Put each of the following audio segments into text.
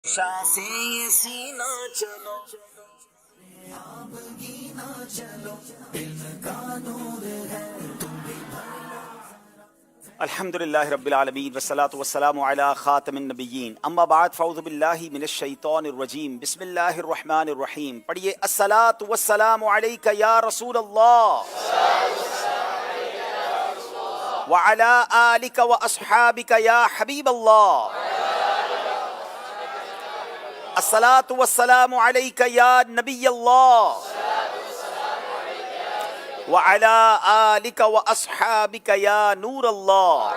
شاہ سے یہ سینہ چلو الحمدللہ رب العالمین والصلاة والسلام علی خاتم النبیین اما بعد فاعوذ باللہ من الشیطان الرجیم بسم اللہ الرحمن الرحیم. پڑھیے الصلاة والسلام علیک یا رسول اللہ وعلی آلک واصحابک یا حبیب اللہ. الصلاة والسلام علیک یا نبی اللہ وعلى آلك وأصحابك یا نور اللہ.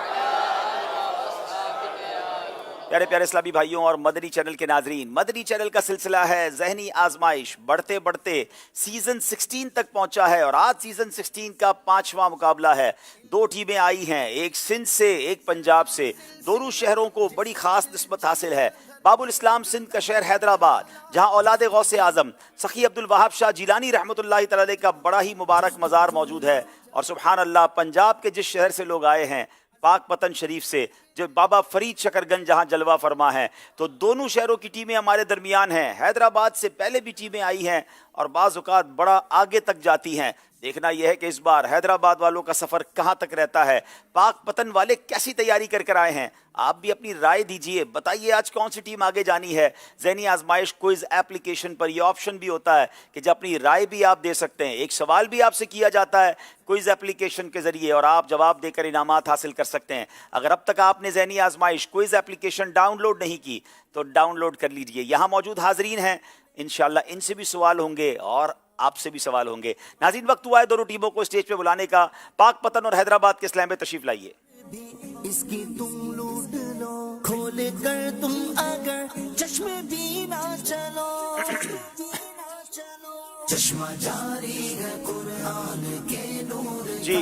پیارے پیارے اسلامی بھائیوں اور مدنی چینل کے ناظرین، مدنی چینل کا سلسلہ ہے ذہنی آزمائش بڑھتے بڑھتے سیزن 16 تک پہنچا ہے، اور آج سیزن 16 کا 5واں مقابلہ ہے. 2 ٹیمیں آئی ہیں، ایک سندھ سے ایک پنجاب سے. دونوں شہروں کو بڑی خاص نسبت حاصل ہے. باب الاسلام سندھ کا شہر حیدرآباد، جہاں اولاد غوث اعظم سخی عبد الوہاب شاہ جیلانی رحمۃ اللہ تعالی علیہ کا بڑا ہی مبارک مزار موجود ہے. اور سبحان اللہ، پنجاب کے جس شہر سے لوگ آئے ہیں، پاک پتن شریف سے، جو بابا فرید شکرگنج جہاں جلوہ فرما ہے، تو دونوں شہروں کی ٹیمیں ہمارے درمیان ہیں. حیدرآباد سے پہلے بھی ٹیمیں آئی ہیں اور بعض اوقات بڑا آگے تک جاتی ہیں. دیکھنا یہ ہے کہ اس بار حیدرآباد والوں کا سفر کہاں تک رہتا ہے، پاک پتن والے کیسی تیاری کر کر آئے ہیں. آپ بھی اپنی رائے دیجئے، بتائیے آج کون سی ٹیم آگے جانی ہے. ذہنی آزمائش کوئز ایپلیکیشن پر یہ آپشن بھی ہوتا ہے کہ جب اپنی رائے بھی آپ دے سکتے ہیں. ایک سوال بھی آپ سے کیا جاتا ہے کوئز ایپلیکیشن کے ذریعے، اور آپ جواب دے کر انعامات حاصل کر سکتے ہیں. اگر اب تک آپ نے ذہنی آزمائش کوئز ایپلیکیشن ڈاؤن لوڈ نہیں کی تو ڈاؤن لوڈ کر لیجئے. یہاں موجود حاضرین ہیں، انشاءاللہ ان سے بھی سوال ہوں گے اور آپ سے بھی سوال ہوں گے. ناظرین، وقت ہوا ہے دونوں ٹیموں کو اسٹیج پہ بلانے کا. پاک پتن اور حیدرآباد کے اسلام میں تشریف لائیے. اس کی تم لوٹ لو، کھول کر تم اگر چشمے بھی نہ چلو، چشمہ جاری ہے قرآن کے نور. جی،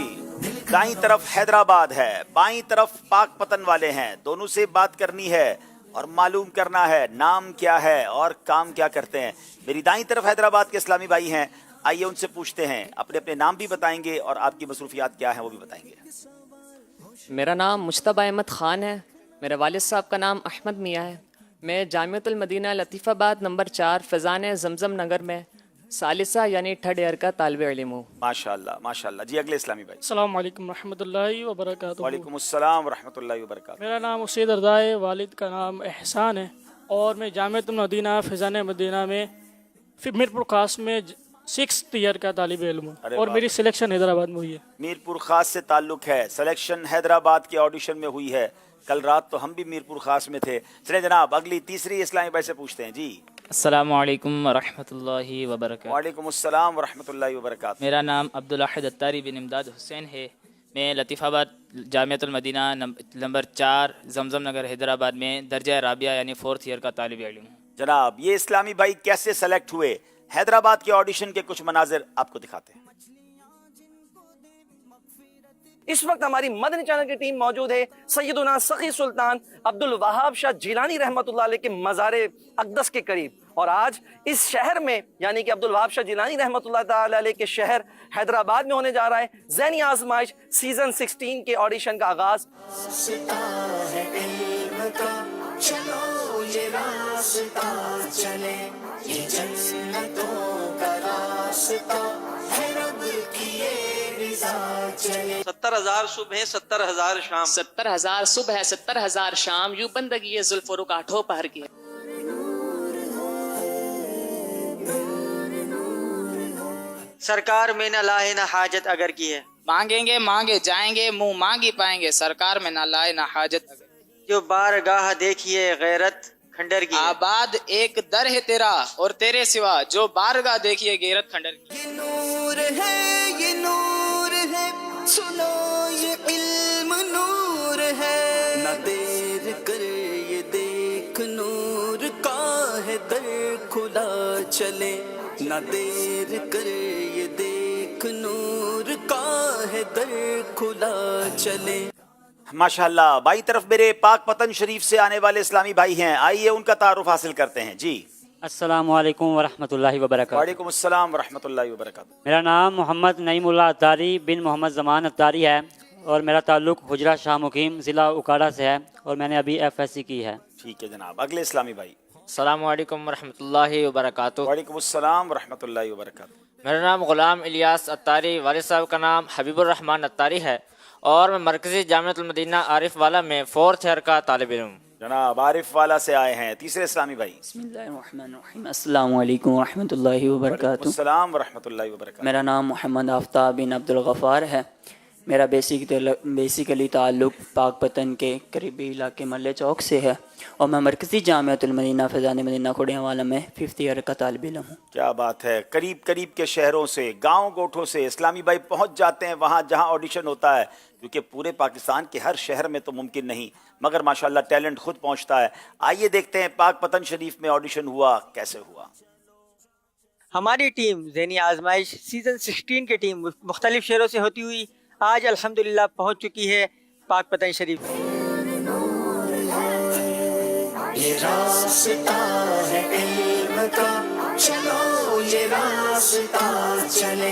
دائیں طرف حیدرآباد ہے، بائیں طرف پاک پتن والے ہیں. دونوں سے بات کرنی ہے اور معلوم کرنا ہے نام کیا ہے اور کام کیا کرتے ہیں. میری دائیں طرف حیدرآباد کے اسلامی بھائی ہیں، آئیے ان سے پوچھتے ہیں. اپنے اپنے نام بھی بتائیں گے اور آپ کی مصروفیات کیا ہیں وہ بھی بتائیں گے. میرا نام مجتبیٰ احمد خان ہے. میرے والد صاحب کا نام احمد میاں ہے. میں جامعۃ المدینہ لطیف آباد نمبر 4 فیضان زمزم نگر میں ثالثہ یعنی 3rd ایئر کا طالب علم ہوں. ماشاء اللہ ماشاء اللہ. جی اگلے اسلامی بھائی. السلام علیکم ورحمۃ اللہ وبرکاتہ. وعلیکم السلام ورحمۃ اللہ وبرکاتہ. میرا نام اسید رضا ہے، والد کا نام احسان ہے، اور میں جامعۃ المدینہ فیضان مدینہ میں میرپور خاص میں 6th ایئر کا طالب علم ہوں، اور میری سلیکشن حیدرآباد میں ہوئی ہے. میرپور خاص سے تعلق ہے، سلیکشن حیدرآباد کے آڈیشن میں ہوئی ہے. کل رات تو ہم بھی میرپور خاص میں تھے. چلیں جناب اگلی تیسری اسلامی بھائی سے پوچھتے ہیں. جی السلام علیکم ورحمۃ اللہ وبرکاتہ. وعلیکم السلام ورحمۃ اللہ وبرکاتہ. میرا نام عبدالاحد اتاری بن امداد حسین ہے. میں لطیف آباد جامعۃ المدینہ نمبر 4 زمزم نگر حیدرآباد میں درجہ رابعہ یعنی 4th ایئر کا طالب علم ہوں. جناب یہ اسلامی بھائی کیسے سلیکٹ ہوئے؟ حیدرآباد کے آڈیشن کے کچھ مناظر آپ کو دکھاتے ہیں. اس وقت ہماری مدنی چینل کی ٹیم موجود ہے سیدنا سخی سلطان عبد الوہاب شاہ جیلانی رحمۃ اللہ علیہ کے مزار اقدس کے قریب، اور آج اس شہر میں یعنی کہ عبد الوہاب شاہ جیلانی رحمۃ اللہ تعالی علیہ کے شہر حیدرآباد میں ہونے جا رہا ہے ذہنی آزمائش سیزن 16 کے آڈیشن کا آغاز. چلو یہ راستہ چلے، یہ جنتوں کا راستہ ہے، رب کی یہ رضا چلے. 70,000 صبح ہے، 70,000 شام. 70,000 صبح ہے، 70,000 شام، یوں بندگی زلف و رکاٹھوں پہر کی ہے. سرکار میں نہ لائے نہ حاجت اگر کی ہے، مانگیں گے مانگے جائیں گے، منہ مانگی پائیں گے، سرکار میں نہ لائے نہ حاجت. جو بارگاہ دیکھیے غیرت کھنڈر کی ہے. آباد ایک در ہے تیرا اور تیرے سوا، جو بارگاہ دیکھیے غیرت کھنڈر کی. یہ نور ہے، یہ نور ہے، سنو یہ علم نور ہے. نہ دیر کر یہ دیکھ نور کا ہے در کھلا چلے، نہ دیر کر یہ دیکھ نور کا ہے در کھلا چلے. ماشاءاللہ. بائیں طرف میرے پاک پتن شریف سے آنے والے اسلامی بھائی ہیں، آئیے ان کا تعارف حاصل کرتے ہیں. جی السلام علیکم ورحمۃ اللہ وبرکاتہ. وعلیکم السلام ورحمۃ اللہ وبرکاتہ. میرا نام محمد نعیم اللہ اتاری بن محمد زمان اتاری ہے، اور میرا تعلق حجرہ شاہ مقیم ضلع اکاڑہ سے ہے، اور میں نے ابھی FSC کی ہے. ٹھیک ہے جناب. اگلے اسلامی بھائی. السلام علیکم ورحمۃ اللہ وبرکاتہ. وعلیکم السلام ورحمۃ اللہ وبرکاتہ. میرا نام غلام الیاس اتاری، والد صاحب کا نام حبیب الرحمن اتاری ہے، اور میں مرکزی جامعۃ المدینہ عارف والا میں 4th ایئر کا طالب علم ہوں. جناب عارف والا سے آئے ہیں تیسرے اسلامی بھائی. بسم اللہ الرحمن الرحیم. السلام علیکم ورحمۃ اللہ وبرکاتہ. السلام ورحمۃ اللہ وبرکاتہ. میرا نام محمد آفتاب بن عبد الغفار ہے. میرا بیسیکلی تعلق پاک پتن کے قریبی علاقے ملے چوک سے ہے، اور میں مرکزی جامعۃ المدینہ فیضان مدینہ کھوڑیاں والا میں 5th ایئر کا طالب علم ہوں. کیا بات ہے. قریب قریب کے شہروں سے، گاؤں گوٹھوں سے اسلامی بھائی پہنچ جاتے ہیں وہاں جہاں آڈیشن ہوتا ہے، کیونکہ پورے پاکستان کے ہر شہر میں تو ممکن نہیں، مگر ماشاءاللہ ٹیلنٹ خود پہنچتا ہے. آئیے دیکھتے ہیں پاک پتن شریف میں آڈیشن ہوا کیسے ہوا. ہماری ٹیم ذہنی آزمائش سیزن 16 کی ٹیم مختلف شہروں سے ہوتی ہوئی آج الحمدللہ پہنچ چکی ہے پاک پتن شریف. یہ راستہ ہے علم کا، چلو یہ راستہ چلے،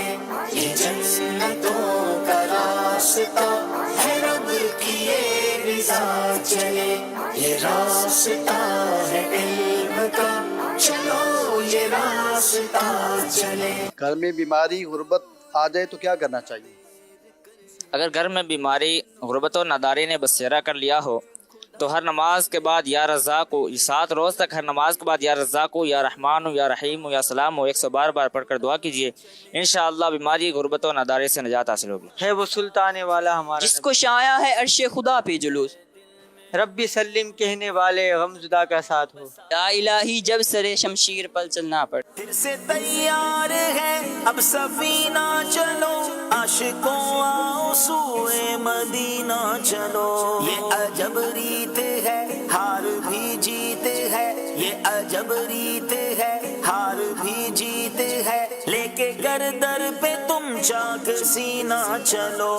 یہ جنتوں کا راستہ ہے، رب کی یہ رضا چلے. یہ راستہ ہے علم کا، چلو یہ راستہ چلے. گھر میں بیماری غربت آ جائے تو کیا کرنا چاہیے؟ اگر گھر میں بیماری، غربت و ناداری نے بسیرا کر لیا ہو تو ہر نماز کے بعد یا رزاق کو 7 روز تک ہر نماز کے بعد یا رزاق کو، یا رحمان ہو، یا رحیم ہو، یا سلام ہو 112 بار پڑھ کر دعا کیجیے. انشاءاللہ بیماری، غربت و ناداری سے نجات حاصل ہوگی. ہے وہ سلطان والا ہمارا جس کو شایا ہے عرش خدا پہ جلوس، ربی سلم کہنے والے غم زدہ کا ساتھ ہو. یا الہی جب سرے شمشیر پر چلنا پڑ. پھر سے تیار ہے اب سفینہ چلو، عاشقوں آؤ سوئے مدینہ چلو. یہ عجب ریت ہے ہار بھی جیتے ہے، یہ عجب ریت ہے ہار بھی جیتے ہے، لے کے گردر پہ تم چاک سینہ چلو.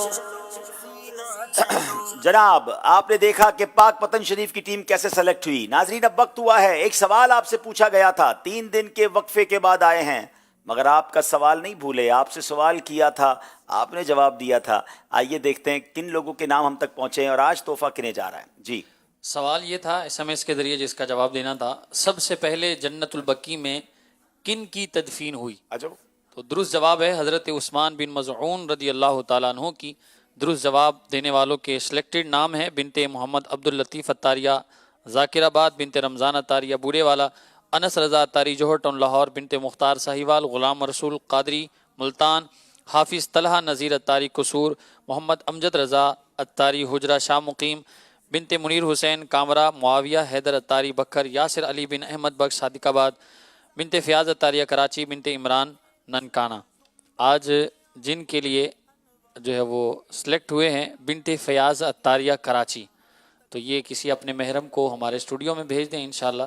جناب آپ نے دیکھا کہ پاک پتن شریف کی ٹیم کیسے سلیکٹ ہوئی. ناظرین اب وقت ہوا ہے، ایک سوال آپ سے پوچھا گیا تھا، 3 دن کے وقفے کے بعد آئے ہیں، مگر آپ کا سوال نہیں بھولے. آپ سے سوال کیا تھا، آپ نے جواب دیا تھا. آئیے دیکھتے ہیں کن لوگوں کے نام ہم تک پہنچے ہیں اور آج تحفہ کنے جا رہا ہے. جی سوال یہ تھا SMS کے ذریعے جس کا جواب دینا تھا، سب سے پہلے جنت البقیع میں کن کی تدفین ہوئی؟ تو درست جواب ہے حضرت عثمان بن مظعون رضی اللہ تعالیٰ عنہ کی. درست جواب دینے والوں کے سلیکٹڈ نام ہیں بنت محمد عبد اللطیف اتاریہ ذاکر آباد، بنت رمضان اتاریہ بورے والا، انس رضا اتاری جوہر ٹاؤن لاہور، بنت مختار ساہیوال، غلام رسول قادری ملتان، حافظ طلحہ نذیر اتاری قصور، محمد امجد رضا اتاری حجرہ شاہ مقیم، بنت منیر حسین کامرہ، معاویہ حیدر اتاری بکھر، یاسر علی بن احمد بخش صادق آباد، بنت فیاض اتاریہ کراچی، بنت عمران ننکانہ. آج جن کے لیے جو ہے وہ سلیکٹ ہوئے ہیں بنت فیاض اتاریہ کراچی، تو یہ کسی اپنے محرم کو ہمارے اسٹوڈیو میں بھیج دیں، انشاءاللہ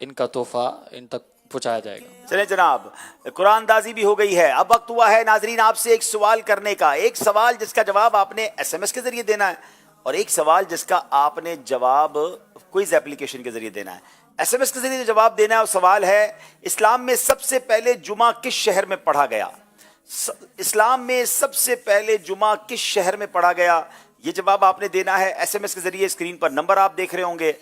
ان کا تحفہ ان تک پہنچایا جائے گا. چلیں جناب قرآن دازی بھی ہو گئی ہے. اب وقت ہوا ہے ناظرین آپ سے ایک سوال کرنے کا. ایک سوال جس کا جواب آپ نے SMS کے ذریعے دینا ہے، اور ایک سوال جس کا آپ نے جواب کوئز اپلیکیشن کے ذریعے دینا ہے. SMS کے ذریعے جواب دینا ہے، اور سوال ہے اسلام میں سب سے پہلے جمعہ کس شہر میں پڑھا گیا؟ اسلام میں سب سے پہلے جمعہ کس شہر میں پڑھا گیا؟ یہ جواب آپ نے دینا ہے SMS کے ذریعے. اسکرین پر نمبر آپ دیکھ رہے ہوں گے.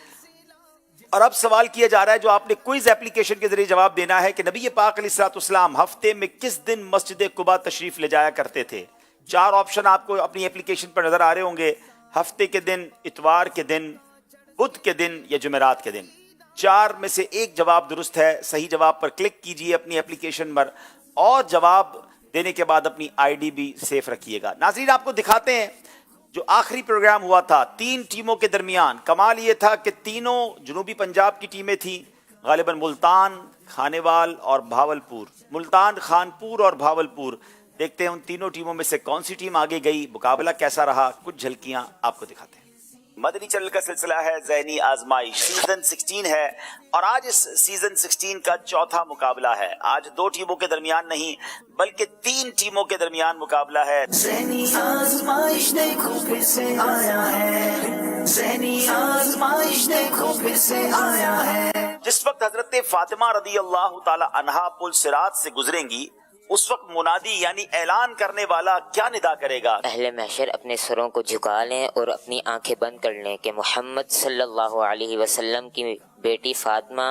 اور اب سوال کیا جا رہا ہے جو آپ نے کوئز اپلیکیشن کے ذریعے جواب دینا ہے کہ نبی پاک علیہ الصلوۃ والسلام ہفتے میں کس دن مسجد قباء تشریف لے جایا کرتے تھے؟ 4 آپشن آپ کو اپنی اپلیکیشن پر نظر آ رہے ہوں گے. ہفتے کے دن، اتوار کے دن، بدھ کے دن یا جمعرات کے دن. 4 میں سے ایک جواب درست ہے. صحیح جواب پر کلک کیجئے اپنی اپلیکیشن پر، اور جواب دینے کے بعد اپنی ID بھی سیف رکھیے گا. ناظرین آپ کو دکھاتے ہیں جو آخری پروگرام ہوا تھا 3 ٹیموں کے درمیان. کمال یہ تھا کہ تینوں جنوبی پنجاب کی ٹیمیں تھیں، غالباً ملتان، کھانیوال اور بھاولپور. ملتان، خانپور اور بھاولپور. دیکھتے ہیں ان تینوں ٹیموں میں سے کون سی ٹیم آگے گئی، مقابلہ کیسا رہا، کچھ جھلکیاں آپ کو دکھاتے ہیں. مدنی چینل کا سلسلہ ہے ذہنی آزمائش، سیزن 16 ہے، اور آج اس سیزن 16 کا چوتھا مقابلہ ہے. آج 2 ٹیموں کے درمیان نہیں بلکہ 3 ٹیموں کے درمیان مقابلہ ہے. ذہنی آزمائش دیکھو پھر سے آیا ہے، ذہنی آزمائش دیکھو پھر سے آیا ہے. جس وقت حضرت فاطمہ رضی اللہ تعالی عنہا پل صراط سے گزریں گی، اس وقت منادی یعنی اعلان کرنے والا کیا ندا کرے گا؟ اہل محشر اپنے سروں کو جھکا لیں اور اپنی آنکھیں بند کر لیں کہ محمد صلی اللہ علیہ وسلم کی بیٹی فاطمہ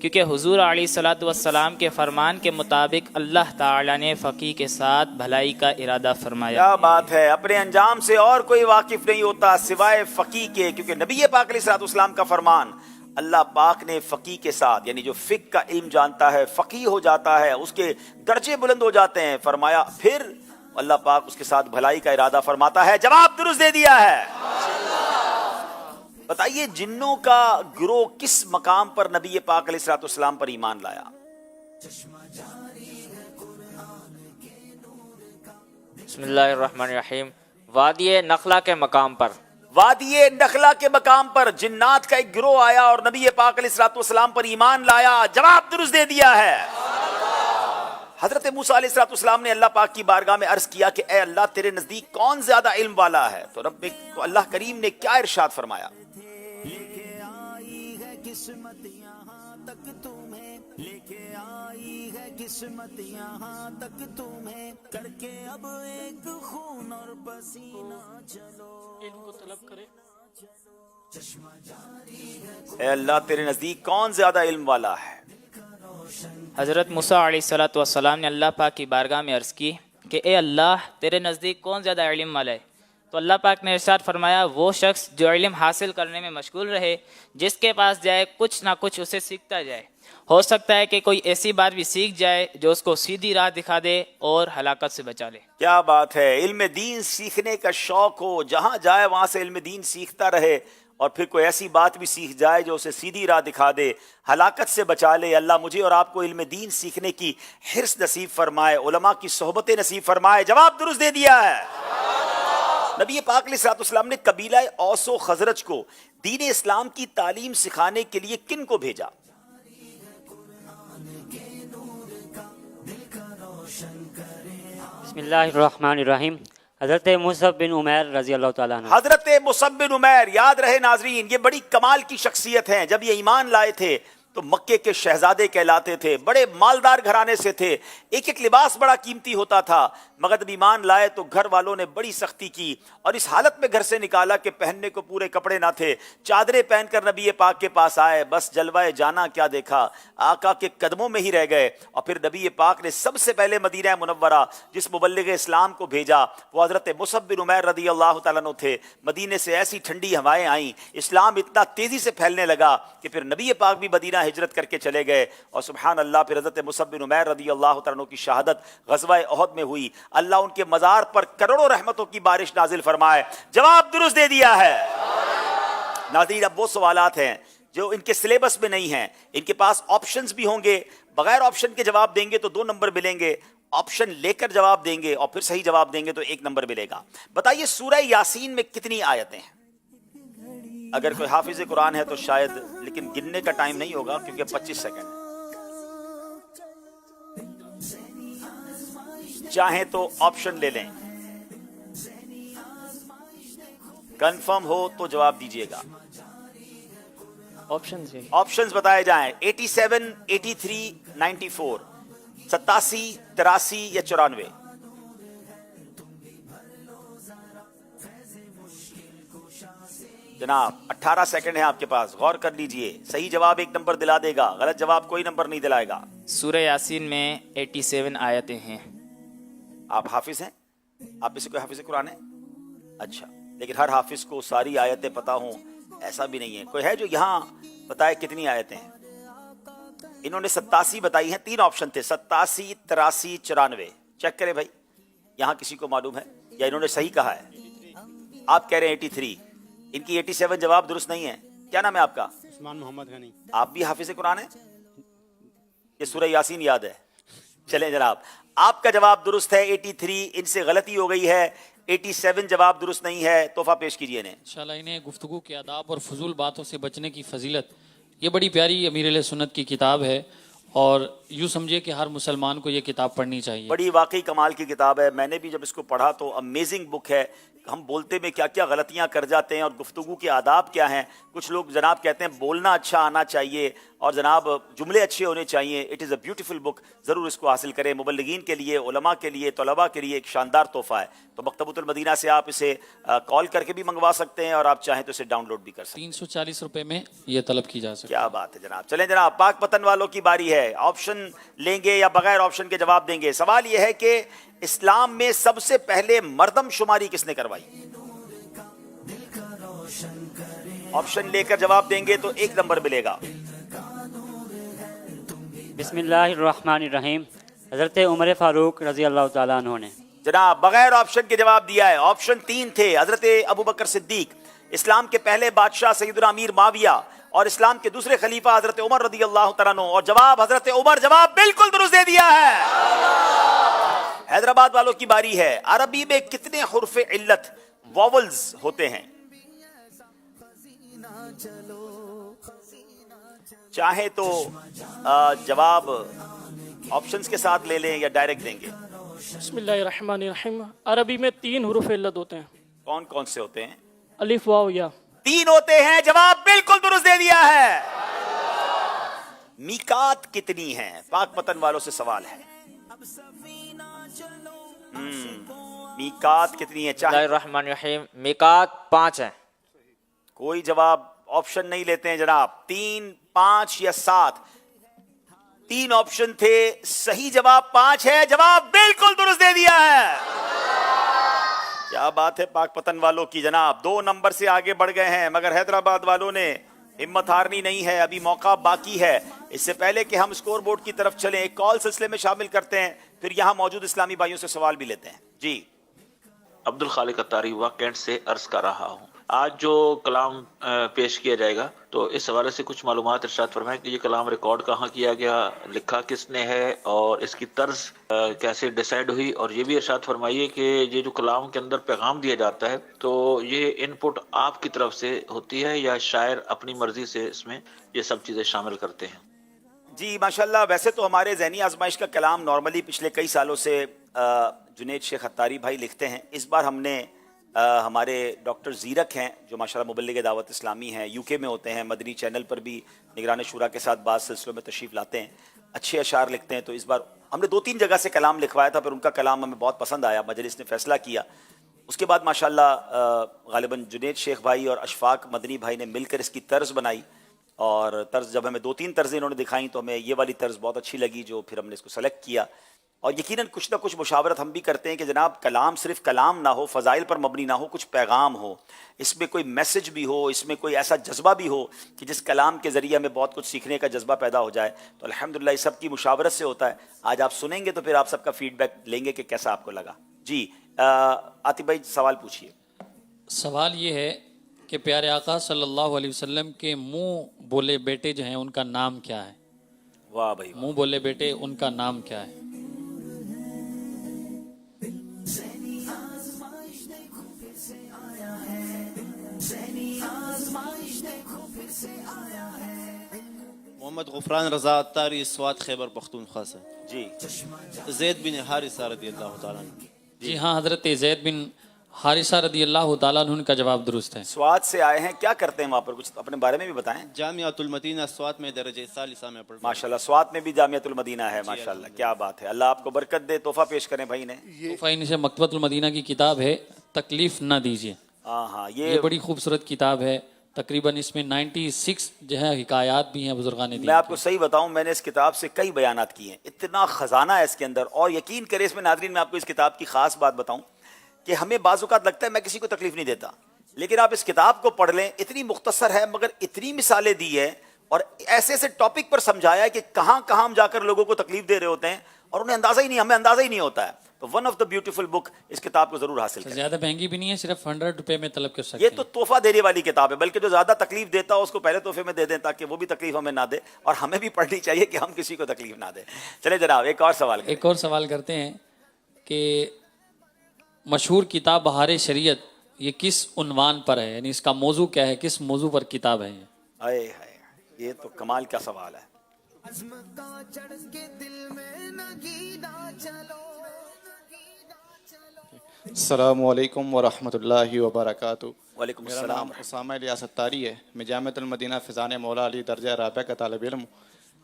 کیونکہ حضور علیہ الصلوۃ والسلام کے فرمان کے مطابق اللہ تعالیٰ نے فقیہ کے ساتھ بھلائی کا ارادہ فرمایا. کیا بات ہے. اپنے انجام سے اور کوئی واقف نہیں ہوتا سوائے فقیہ کے، کیونکہ نبی پاک علیہ الصلوۃ والسلام کا فرمان اللہ پاک نے فقیہ کے ساتھ، یعنی جو فقہ کا علم جانتا ہے، فقیہ ہو جاتا ہے، اس کے درجے بلند ہو جاتے ہیں، فرمایا پھر اللہ پاک اس کے ساتھ بھلائی کا ارادہ فرماتا ہے. جواب درست دے دیا ہے. بتائیے جنوں کا گروہ کس مقام پر نبی پاک علیہ الصلوۃ والسلام پر ایمان لایا؟ بسم اللہ الرحمن الرحیم. وادی نخلا کے مقام پر. وادی نخلا کے مقام پر جنات کا ایک گروہ آیا اور نبی پاک علیہ الصلوۃ والسلام پر ایمان لایا. جواب درست دے دیا ہے. حضرت موسیٰ علیہ الصلوۃ والسلام نے اللہ پاک کی بارگاہ میں عرض کیا کہ اے اللہ تیرے نزدیک کون زیادہ علم والا ہے؟ تو اللہ کریم نے کیا ارشاد فرمایا؟ لے کے آئی ہے قسمت یہاں تک تمہیں، لے کے آئی ہے قسمت یہاں تک تمہیں، کر کے اب ایک خون اور پسینہ چلو علم کو طلب کرے. اے اللہ تیرے نزدیک کون زیادہ علم والا ہے؟ حضرت موسیٰ علیہ الصلوۃ والسلام نے اللہ پاک کی بارگاہ میں عرض کی کہ اے اللہ تیرے نزدیک کون زیادہ علم والا ہے؟ تو اللہ پاک نے ارشاد فرمایا وہ شخص جو علم حاصل کرنے میں مشغول رہے، جس کے پاس جائے کچھ نہ کچھ اسے سیکھتا جائے. ہو سکتا ہے کہ کوئی ایسی بات بھی سیکھ جائے جو اس کو سیدھی راہ دکھا دے اور ہلاکت سے بچا لے. کیا بات ہے. علم دین سیکھنے کا شوق ہو، جہاں جائے وہاں سے علم دین سیکھتا رہے، اور پھر کوئی ایسی بات بھی سیکھ جائے جو اسے سیدھی راہ دکھا دے، ہلاکت سے بچا لے. اللہ مجھے اور آپ کو علم دین سیکھنے کی حرص نصیب فرمائے، علماء کی صحبت نصیب فرمائے. جواب درست دے دیا ہے. نبی پاک علیہ الصلوۃ والسلام نے قبیلہ اوس و خزرج کو دین اسلام کی تعلیم سکھانے کے لیے کن کو بھیجا؟ بسم اللہ الرحمن الرحیم. حضرت مصعب بن عمیر رضی اللہ تعالیٰ عنہ. حضرت مصعب بن عمیر، یاد رہے ناظرین یہ بڑی کمال کی شخصیت ہیں. جب یہ ایمان لائے تھے تو مکے کے شہزادے کہلاتے تھے، بڑے مالدار گھرانے سے تھے، ایک ایک لباس بڑا قیمتی ہوتا تھا. مگر جب ایمان لائے تو گھر والوں نے بڑی سختی کی اور اس حالت میں گھر سے نکالا کہ پہننے کو پورے کپڑے نہ تھے. چادریں پہن کر نبی پاک کے پاس آئے، بس جلوہ جانا کیا دیکھا، آقا کے قدموں میں ہی رہ گئے. اور پھر نبی پاک نے سب سے پہلے مدینہ منورہ جس مبلغ اسلام کو بھیجا وہ حضرت مصعب بن عمیر رضی اللہ تعالیٰ عنہ تھے. مدینے سے ایسی ٹھنڈی ہوائیں آئیں، اسلام اتنا تیزی سے پھیلنے لگا کہ پھر نبی پاک بھی مدینہ ہجرت کر کے چلے گئے. اور سبحان اللہ پھر حضرت مصعب بن عمیر رضی اللہ تعالیٰ عنہ کی شہادت غزوہ احد میں ہوئی. اللہ ان کے مزار پر کروڑوں رحمتوں کی بارش نازل فرمائے. جواب درست دے دیا ہے. ناظرین اب وہ سوالات ہیں جو ان کے سلیبس میں نہیں ہیں، ان کے پاس آپشنز بھی ہوں گے. بغیر آپشن کے جواب دیں گے تو 2 نمبر ملیں گے، آپشن لے کر جواب دیں گے اور پھر صحیح جواب دیں گے تو 1 نمبر ملے گا. بتائیے سورہ یاسین میں کتنی آیتیں ہیں؟ اگر کوئی حافظ قرآن ہے تو شاید، لیکن گننے کا ٹائم نہیں ہوگا کیونکہ 25 سیکنڈ ہے. چاہیں تو آپشن لے لیں، کنفرم ہو تو جواب دیجئے گا. آپشنز بتائے جائیں. 87، 83، 94، 87، 83 یا 94. جناب 18 سیکنڈ ہے آپ کے پاس، غور کر لیجئے. صحیح جواب 1 نمبر دلا دے گا، غلط جواب کوئی نمبر نہیں دلائے گا. سورہ یاسین میں 87 آیتیں ہیں. آپ حافظ ہیں؟ آپ میں سے کوئی حافظ قرآن ہے؟ اچھا، لیکن ہر حافظ کو ساری آیتیں پتہ ہوں ایسا بھی نہیں ہے. کوئی ہے جو یہاں بتائے کتنی آیتیں ہیں؟ انہوں نے 87 بتائی ہیں. 3 آپشن تھے، 87، 83، 94. چیک کریں بھائی، یہاں کسی کو معلوم ہے یا انہوں نے صحیح کہا ہے؟ آپ کہہ رہے ہیں 83. ان کی 87 جواب درست نہیں ہے. کیا نام ہے آپ کا؟ عثمان محمد غنی. آپ بھی حافظ قرآن ہیں؟ یہ سورہ یاسین یاد ہے؟ چلیں جناب، آپ کا جواب درست ہے 83. ان سے غلطی ہو گئی ہے، 87 جواب درست نہیں ہے. تحفہ پیش کیجئے انہیں. انشاءاللہ انہیں گفتگو کے آداب اور فضول باتوں سے بچنے کی فضیلت، یہ بڑی پیاری امیر علیہ سنت کی کتاب ہے اور یوں سمجھے کہ ہر مسلمان کو یہ کتاب پڑھنی چاہیے. بڑی واقعی کمال کی کتاب ہے. میں نے بھی جب اس کو پڑھا تو امیزنگ بک ہے. ہم بولتے میں کیا کیا غلطیاں کر جاتے ہیں اور گفتگو کے آداب کیا ہیں. کچھ لوگ جناب کہتے ہیں بولنا اچھا آنا چاہیے اور جناب جملے اچھے ہونے چاہیے. اٹ از اے بیوٹیفل بک. ضرور اس کو حاصل کریں. مبلغین کے لیے، علماء کے لیے، طلباء کے لیے ایک شاندار تحفہ ہے. تو مکتبۃ المدینہ سے آپ اسے کال کر کے بھی منگوا سکتے ہیں اور آپ چاہیں تو اسے ڈاؤن لوڈ بھی کر سکتے ہیں. 340 روپے میں یہ طلب کی جا سکتی ہے. کیا بات ہے جناب. چلیں جناب، پاک پتن والوں کی باری ہے. آپشن لیں گے یا بغیر آپشن کے جواب دیں گے؟ سوال یہ ہے کہ اسلام میں سب سے پہلے مردم شماری کس نے کروائی؟ آپشن لے کر جواب دیں گے تو 1 نمبر ملے گا. بسم اللہ الرحمن الرحیم. حضرت عمر فاروق رضی اللہ تعالیٰ عنہ نے. جناب بغیر آپشن کے جواب دیا ہے. آپشن 3 تھے. حضرت ابوبکر صدیق، اسلام کے پہلے بادشاہ سیدنا امیر معاویہ اور اسلام کے دوسرے خلیفہ حضرت عمر رضی اللہ تعالیٰ عنہ. اور جواب حضرت عمر. جواب بالکل درست دے دیا ہے. حیدرآباد والوں کی باری ہے. عربی میں کتنے حرف علت واولز ہوتے ہیں؟ چاہے تو جواب آپشنز کے ساتھ لے لیں یا ڈائریکٹ دیں گے. بسم اللہ الرحمن الرحیم. عربی میں 3 حروف علت ہوتے ہیں. کون کون سے ہوتے ہیں؟ الف واو یا. 3 ہوتے ہیں. جواب بالکل درست دے دیا ہے. میقات کتنی ہیں؟ پاک پتن والوں سے سوال ہے. میقات کتنی ہے؟ بسم اللہ الرحمن الرحیم. میقات 5 ہیں. کوئی جواب آپشن نہیں لیتے ہیں جناب. 3، 5 یا 7؟ 3 آپشن تھے. صحیح جواب 5 ہے. جواب بالکل درست دے دیا ہے. کیا بات ہے پاک پتن والوں کی. جناب 2 نمبر سے آگے بڑھ گئے ہیں، مگر حیدرآباد والوں نے ہمت ہارنی نہیں ہے. ابھی موقع باقی ہے. اس سے پہلے کہ ہم اسکور بورڈ کی طرف چلیں، ایک کال سلسلے میں شامل کرتے ہیں، پھر یہاں موجود اسلامی بھائیوں سے سوال بھی لیتے ہیں. جی عبدالخالق اتاری ہوا کینٹ سے عرض کر رہا ہوں. آج جو کلام پیش کیا جائے گا تو اس حوالے سے کچھ معلومات ارشاد فرمائیں کہ یہ کلام ریکارڈ کہاں کیا گیا، لکھا کس نے ہے اور اس کی طرز کیسے ڈیسائیڈ ہوئی، اور یہ بھی ارشاد فرمائیے کہ یہ جو کلام کے اندر پیغام دیا جاتا ہے تو یہ ان پٹ آپ کی طرف سے ہوتی ہے یا شاعر اپنی مرضی سے اس میں یہ سب چیزیں شامل کرتے ہیں؟ جی ماشاءاللہ. ویسے تو ہمارے ذہنی آزمائش کا کلام نارملی پچھلے کئی سالوں سے جنید شیخ اتاری بھائی لکھتے ہیں. اس بار ہم نے ہمارے ڈاکٹر زیرک ہیں جو ماشاءاللہ مبلغ دعوت اسلامی ہیں، یو کے میں ہوتے ہیں، مدنی چینل پر بھی نگران شورا کے ساتھ بعض سلسلوں میں تشریف لاتے ہیں، اچھے اشعار لکھتے ہیں. تو اس بار ہم نے 2-3 جگہ سے کلام لکھوایا تھا، پھر ان کا کلام ہمیں بہت پسند آیا، مجلس نے فیصلہ کیا. اس کے بعد ماشاءاللہ غالباً جنید شیخ بھائی اور اشفاق مدنی بھائی نے مل کر اس کی طرز بنائی، اور طرز جب ہمیں 2-3 طرزیں انہوں نے دکھائیں تو ہمیں یہ والی طرز بہت اچھی لگی، جو پھر ہم نے اس کو سلیکٹ کیا. اور یقیناً کچھ نہ کچھ مشاورت ہم بھی کرتے ہیں کہ جناب کلام صرف کلام نہ ہو، فضائل پر مبنی نہ ہو، کچھ پیغام ہو، اس میں کوئی میسج بھی ہو، اس میں کوئی ایسا جذبہ بھی ہو کہ جس کلام کے ذریعے ہمیں بہت کچھ سیکھنے کا جذبہ پیدا ہو جائے. تو الحمدللہ یہ سب کی مشاورت سے ہوتا ہے. آج آپ سنیں گے تو پھر آپ سب کا فیڈ بیک لیں گے کہ کیسا آپ کو لگا. جی عاطف بھائی سوال پوچھیے. سوال یہ ہے کہ پیارے آقا صلی اللہ علیہ وسلم کے منہ بولے بیٹے جو ہیں ان کا نام کیا ہے؟ واہ بھائی، منہ بولے بیٹے ان کا نام کیا ہے؟ محمد غفران رضا اتاری، سوات خیبر پختونخوا سے. جی زید بن حارثہ رضی اللہ تعالیٰ عنہ. جی ہاں، حضرت زید بن حارثہ رضی اللہ تعالیٰ عنہ کا جواب درست ہے. سوات سے آئے ہیں، کیا کرتے ہیں وہاں پر؟ کچھ اپنے بارے میں بھی بتائیں. جامعۃ المدینہ سوات میں درجہ ثالثہ میں پڑھتا ہوں. ماشاءاللہ سوات میں بھی جامعۃ المدینہ ہے. ماشاءاللہ کیا بات ہے. اللہ آپ کو برکت دے. تحفہ پیش کریں بھائی نے. تحفہ ان سے مکتبۃ المدینہ کی کتاب ہے تکلیف نہ دیجیے. ہاں یہ بڑی خوبصورت کتاب ہے. تقریباً اس میں 96 جو ہے حکایات بھی ہیں بزرگان دین. میں آپ کو صحیح بتاؤں، میں نے اس کتاب سے کئی بیانات کیے ہیں. اتنا خزانہ ہے اس کے اندر. اور یقین کرے اس میں ناظرین میں آپ کو اس کتاب کی خاص بات بتاؤں کہ ہمیں بعض اوقات لگتا ہے میں کسی کو تکلیف نہیں دیتا، لیکن آپ اس کتاب کو پڑھ لیں، اتنی مختصر ہے مگر اتنی مثالیں دی ہے اور ایسے ایسے ٹاپک پر سمجھایا ہے کہ کہاں کہاں ہم جا کر لوگوں کو تکلیف دے رہے ہوتے ہیں اور انہیں اندازہ ہی نہیں، ہمیں اندازہ ہی نہیں ہوتا ہے. تو ون آف دا بیوٹیفل بک، اس کتاب کو ضرور حاصل کریں. زیادہ مہنگی بھی نہیں ہے، صرف 100 روپے میں طلب کر سکتے یہ تو تحفہ دینے والی کتاب ہے، بلکہ جو زیادہ تکلیف دیتا ہو اس کو پہلے تحفے میں دے دیں تاکہ وہ بھی تکلیف ہمیں نہ دے، اور ہمیں بھی پڑھنی چاہیے کہ ہم کسی کو تکلیف نہ دیں. چلے جناب ایک اور سوال کریں. ایک اور سوال کرتے ہیں کہ مشہور کتاب بہار شریعت یہ کس عنوان پر ہے، یعنی اس کا موضوع کیا ہے، کس موضوع پر کتاب ہے؟ ہائے ہائے، یہ تو کمال کا سوال ہے. السلام علیکم ورحمۃ اللہ وبرکاتہ. وعلیکم میرا السلام. نام اسامہ الیاس اتاری ہے. میں جامعۃ المدینہ فیضان مولا علی درجہ رابعہ کا طالب علم ہوں.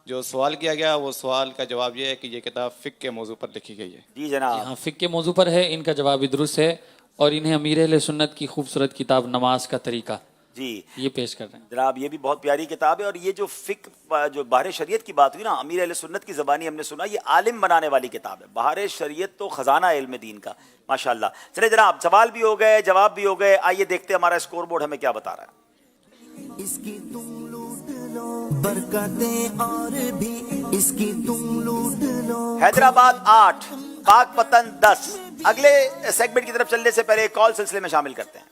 جو سوال کیا گیا وہ سوال کا جواب یہ ہے کہ یہ کتاب فقہ کے موضوع پر لکھی گئی ہے. جی جناب. ہاں فقہ کے موضوع پر ہے. ان کا جواب بھی درست ہے اور انہیں امیر اہل سنت کی خوبصورت کتاب نماز کا طریقہ جی یہ پیش کر رہے ہیں. جناب یہ بھی بہت پیاری کتاب ہے. اور یہ جو فقہ جو بہار شریعت کی بات ہوئی نا, امیر اہل سنت کی زبانی ہم نے سنا, یہ عالم بنانے والی کتاب ہے. بہار شریعت تو خزانہ علم دین کا ماشاءاللہ. چلے جناب, سوال بھی ہو گئے, جواب بھی ہو گئے. آئیے دیکھتے ہیں ہمارا اسکور بورڈ ہمیں کیا بتا رہا ہے. اس کی تم لوٹ لو برکتیں اور بھی اس کی تم لوٹ لو. حیدرآباد 8, پاک پتن 10. اگلے سیگمنٹ کی طرف چلنے سے پہلے کال سلسلے میں شامل کرتے ہیں.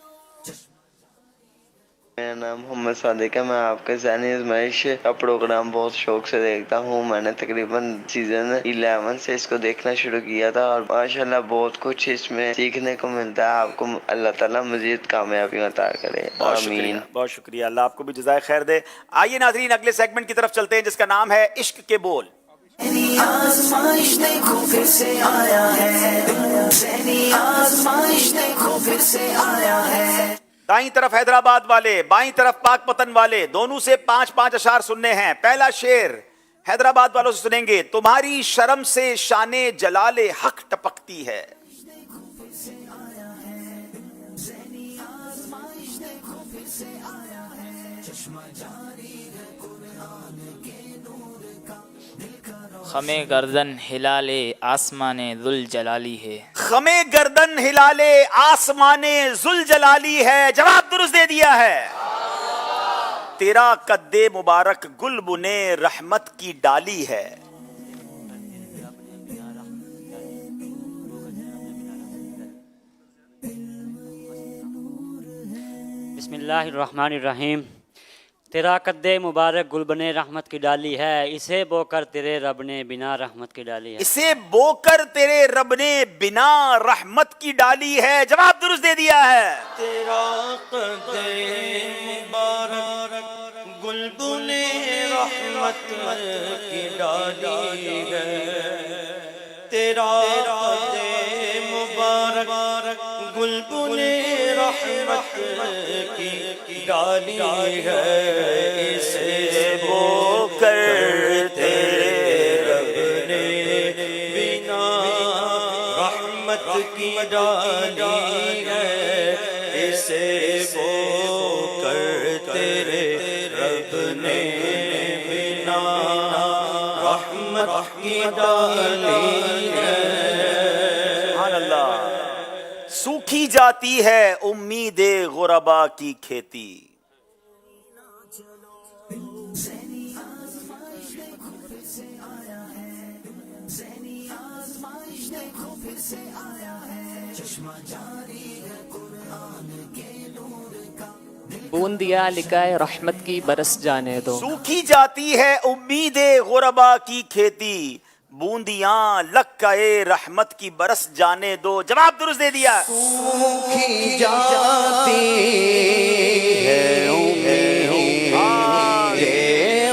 میرا نام محمد صادق ہے. میں آپ کے ذہنی آزمائش کا پروگرام بہت شوق سے دیکھتا ہوں. میں نے تقریباً سیزن 11 سے اس کو دیکھنا شروع کیا تھا اور ماشاءاللہ بہت کچھ اس میں سیکھنے کو ملتا ہے. آپ کو اللہ تعالیٰ مزید کامیابی عطا کرے. آمین. بہت شکریہ, اللہ آپ کو بھی جزائے خیر دے. آئیے ناظرین اگلے سیگمنٹ کی طرف چلتے ہیں جس کا نام ہے عشق کے بول. آزمائش دیکھو پھر سے آیا ہے, ذہنی آزمائش دیکھو پھر سے آیا ہے. دائیں طرف حیدرآباد والے, بائیں طرف پاک پتن والے, دونوں سے 5-5 اشعار سننے ہیں. پہلا شعر حیدرآباد والوں سے سنیں گے. تمہاری شرم سے شان جلال حق ٹپکتی ہے. خمے گردن ہلال آسمان ذل جلالی ہے. خمے گردن ہلالے آسمان ذل جلالی ہے. جواب درست دے دیا ہے. تیرا قد مبارک گل بنے رحمت کی ڈالی ہے. بسم اللہ الرحمن الرحیم. تیرا قد مبارک گلبن رحمت کی ڈالی ہے, اسے بو کر تیرے رب نے بنا رحمت کی ڈالی ہے. اسے بو کر تیرے رب نے بنا رحمت کی ڈالی ہے. جواب درست دے دیا ہے. تیرا قد مبارک گلبن رحمت کی ڈالی ہے. تیرا قد مبارک گلبن رحمت کی ڈالی ہے. اسے بو کر تیرے رب نے بنا رحمت کی ڈالی ہے. اسے بو کر تیرے رب نے بنا رحمت کی ڈالی ہے. سبحان اللہ. سوکھی جاتی ہے امید غربا کی کھیتی. بوندیا لکھائے رحمت کی برس جانے دو. سوکھی جاتی ہے امید غربا کی کھیتی, بوندیاں لکائے رحمت کی برس جانے دو. جواب درست دے دیا. سوکھی جاتی ہے امید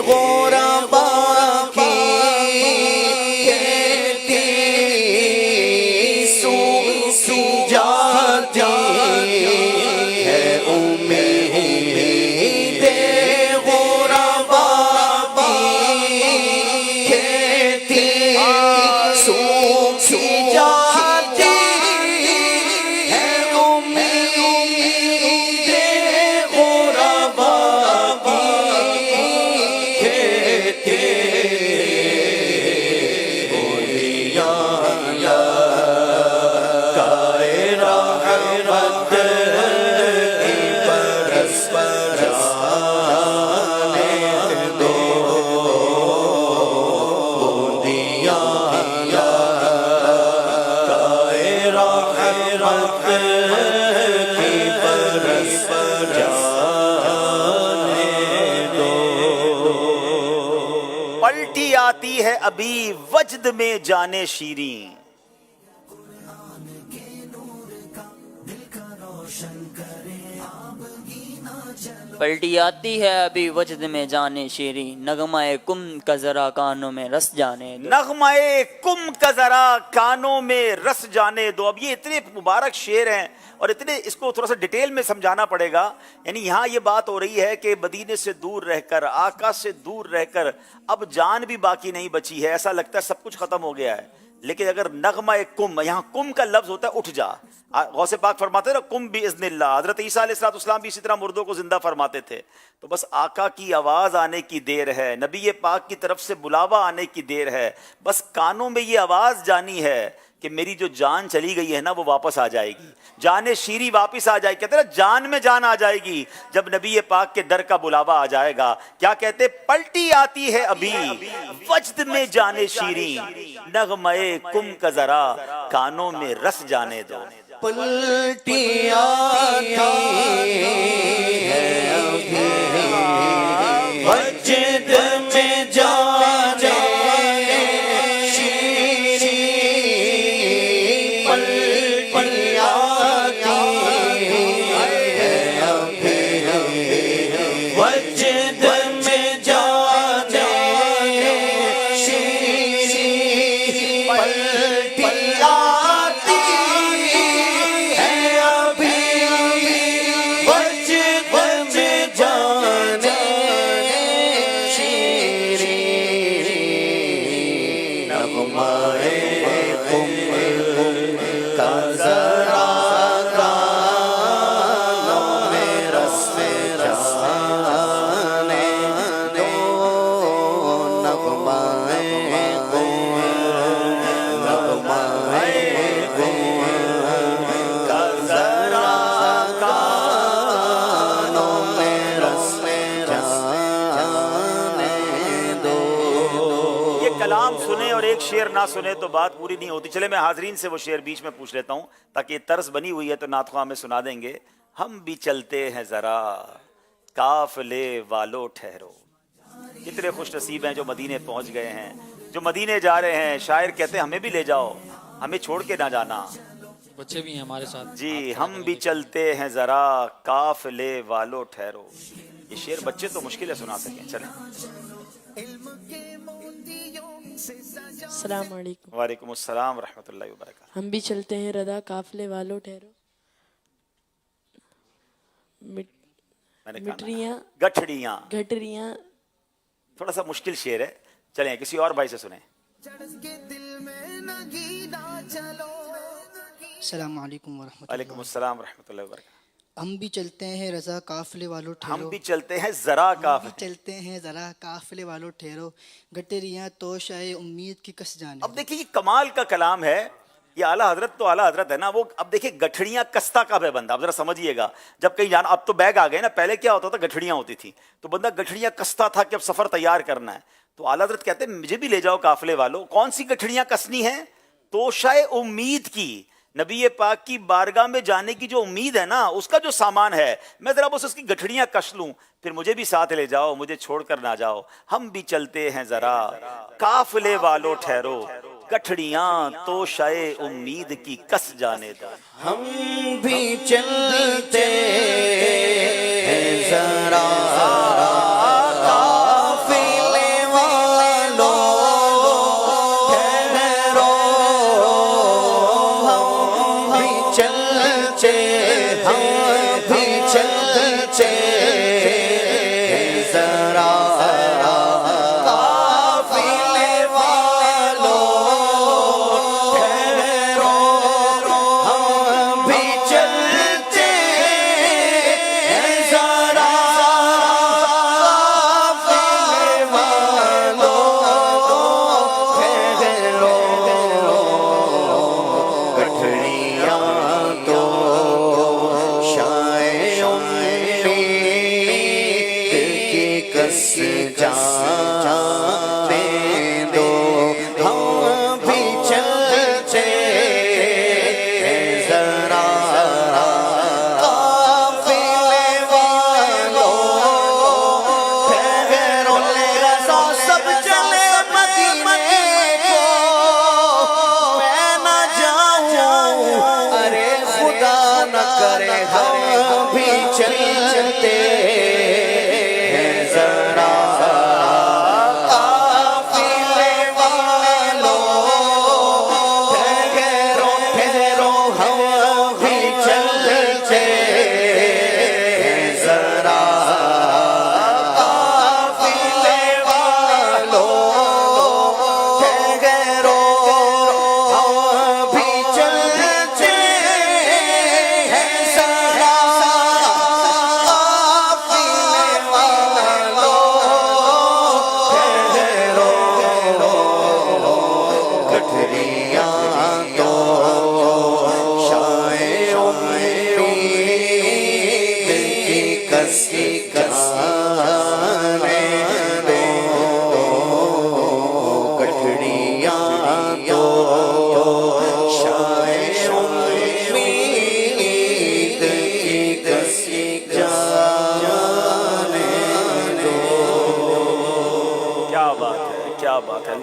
غربا کی کھیتی. سوکھی جاتی ہے امید غربا کی کھیتی. سوکھی جاتی ہے امید غربا کی کھیتی. بولیاں لگائے رحمت کی برس جانے دو. بولیاں پلٹی آتی ہے ابھی وجد میں جانے شیریں. دل کا روشن کرے آب گینا چلو. پلٹی آتی ہے ابھی وجد میں جانے شیریں، نغمہ کم کا ذرا کانوں میں رس جانے دو. نغمہ کم کا ذرا کانوں میں رس جانے دو. اب یہ اتنے مبارک شعر ہیں اور اتنے، اس کو تھوڑا سا ڈیٹیل میں سمجھانا پڑے گا. یعنی یہاں یہ بات ہو رہی ہے کہ مدینے سے دور رہ کر، آقا سے دور رہ کر اب جان بھی باقی نہیں بچی ہے، ایسا لگتا ہے سب کچھ ختم ہو گیا ہے. لیکن اگر نغمہ کم، یہاں کم کا لفظ ہوتا ہے اٹھ جا. غوث پاک فرماتے ہیں نا کم باذن اللہ. حضرت عیسیٰ علیہ السلام بھی اسی طرح مردوں کو زندہ فرماتے تھے. تو بس آقا کی آواز آنے کی دیر ہے، نبی پاک کی طرف سے بلاوا آنے کی دیر ہے. بس کانوں میں یہ آواز جانی ہے کہ میری جو جان چلی گئی ہے نا وہ واپس آ جائے گی، جان شیری واپس آ جائے گی. کہتے ہیں نا جان میں جان آ جائے گی جب نبی پاک کے در کا بلاوا آ جائے گا. کیا کہتے؟ پلٹی آتی ہے ابھی وجد میں جان شیری، نغمہ کم کا ذرا کانوں میں رس جانے دو. پلٹی آتی ہے ابھی وجد میں جانے شیری، پلٹی آتی ہے ابھی وجد میں جانے شیری، پلٹی آتی شعر نہ سنے تو بات پوری نہیں ہوتی. چلے میں حاضرین سے وہ شعر بیچ میں پوچھ لیتا ہوں تاکہ یہ طرز بنی ہوئی ہے تو نعت خواہ ہمیں سنا دیں گے. ہم بھی چلتے ہیں ذرا قافلے والو ٹھہرو. کتنے خوش نصیب ہیں جو مدینے پہنچ گئے ہیں، جو مدینے جا رہے ہیں. شاعر کہتے ہیں ہمیں بھی لے جاؤ، ہمیں چھوڑ کے نہ جانا. بچے بھی ہیں ہمارے ساتھ. جی ہم بھی چلتے ہیں ذرا قافلے والو ٹھہرو. یہ شعر بچے تو مشکل ہے سنا سکیں. چلیں. السلام علیکم. وعلیکم السلام ورحمۃ اللہ وبرکاتہ. ہم بھی چلتے ہیں رضا قافلے والو ٹھہرو. مٹریاں گٹھڑیاں گھٹریاں. تھوڑا سا مشکل شعر ہے. چلیں کسی اور بھائی سے سنیں. السلام علیکم ورحمۃ اللہ. وعلیکم السلام ورحمۃ اللہ وبرکاتہ. ہم بھی چلتے ہیں رضا قافلے والو ٹھہرو. ہم بھی چلتے ہیں ذرا قافلے. چلتے ہیں ذرا قافلے والو ٹھہرو، گٹریاں تو شائع امید کی کس جانے. اب دیکھیے یہ کمال کا کلام ہے. یہ اعلیٰ حضرت تو اعلیٰ حضرت ہے نا. وہ اب دیکھیے گٹھڑیاں کستا کا ہے بندہ. اب ذرا سمجھیے گا جب کہیں جانا، اب تو بیگ آ گئے نا، پہلے کیا ہوتا تھا گٹھڑیاں ہوتی تھی تو بندہ گٹھڑیاں کستا تھا کہ اب سفر تیار کرنا ہے. تو اعلیٰ حضرت کہتے ہیں مجھے بھی لے جاؤ قافلے والو. کون سی گٹھڑیاں کسنی ہیں؟ توشہ امید کی. نبی پاک کی بارگاہ میں جانے کی جو امید ہے نا، اس کا جو سامان ہے، میں ذرا بس اس کی گٹھڑیاں کش لوں، پھر مجھے بھی ساتھ لے جاؤ، مجھے چھوڑ کر نہ جاؤ. ہم بھی چلتے ہیں ذرا قافلے والو ٹھہرو، گٹھڑیاں توشہ امید کی کس جانے دو. ہم بھی چلتے ہیں ذرا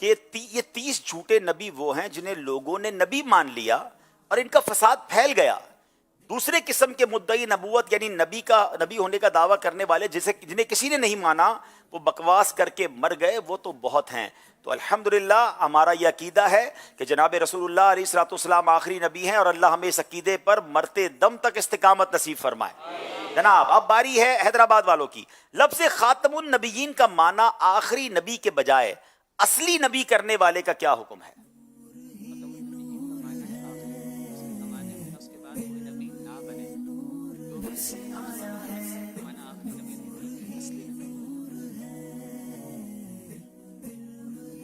کہ یہ 30 جھوٹے نبی وہ ہیں جنہیں لوگوں نے نبی مان لیا اور ان کا فساد پھیل گیا. دوسرے قسم کے مدعی نبوت یعنی نبی ہونے کا دعویٰ کرنے والے جنہیں کسی نے نہیں مانا وہ بکواس کر کے مر گئے، وہ تو بہت ہیں. تو الحمدللہ ہمارا یہ عقیدہ ہے کہ جناب رسول اللہ علیہ الصلوۃ والسلام آخری نبی ہیں، اور اللہ ہمیں اس عقیدے پر مرتے دم تک استقامت نصیب فرمائے. جناب اب باری ہے حیدرآباد والوں کی. لفظ خاتم النبیین کا معنی آخری نبی کے بجائے اصلی نبی کرنے والے کا کیا حکم ہے؟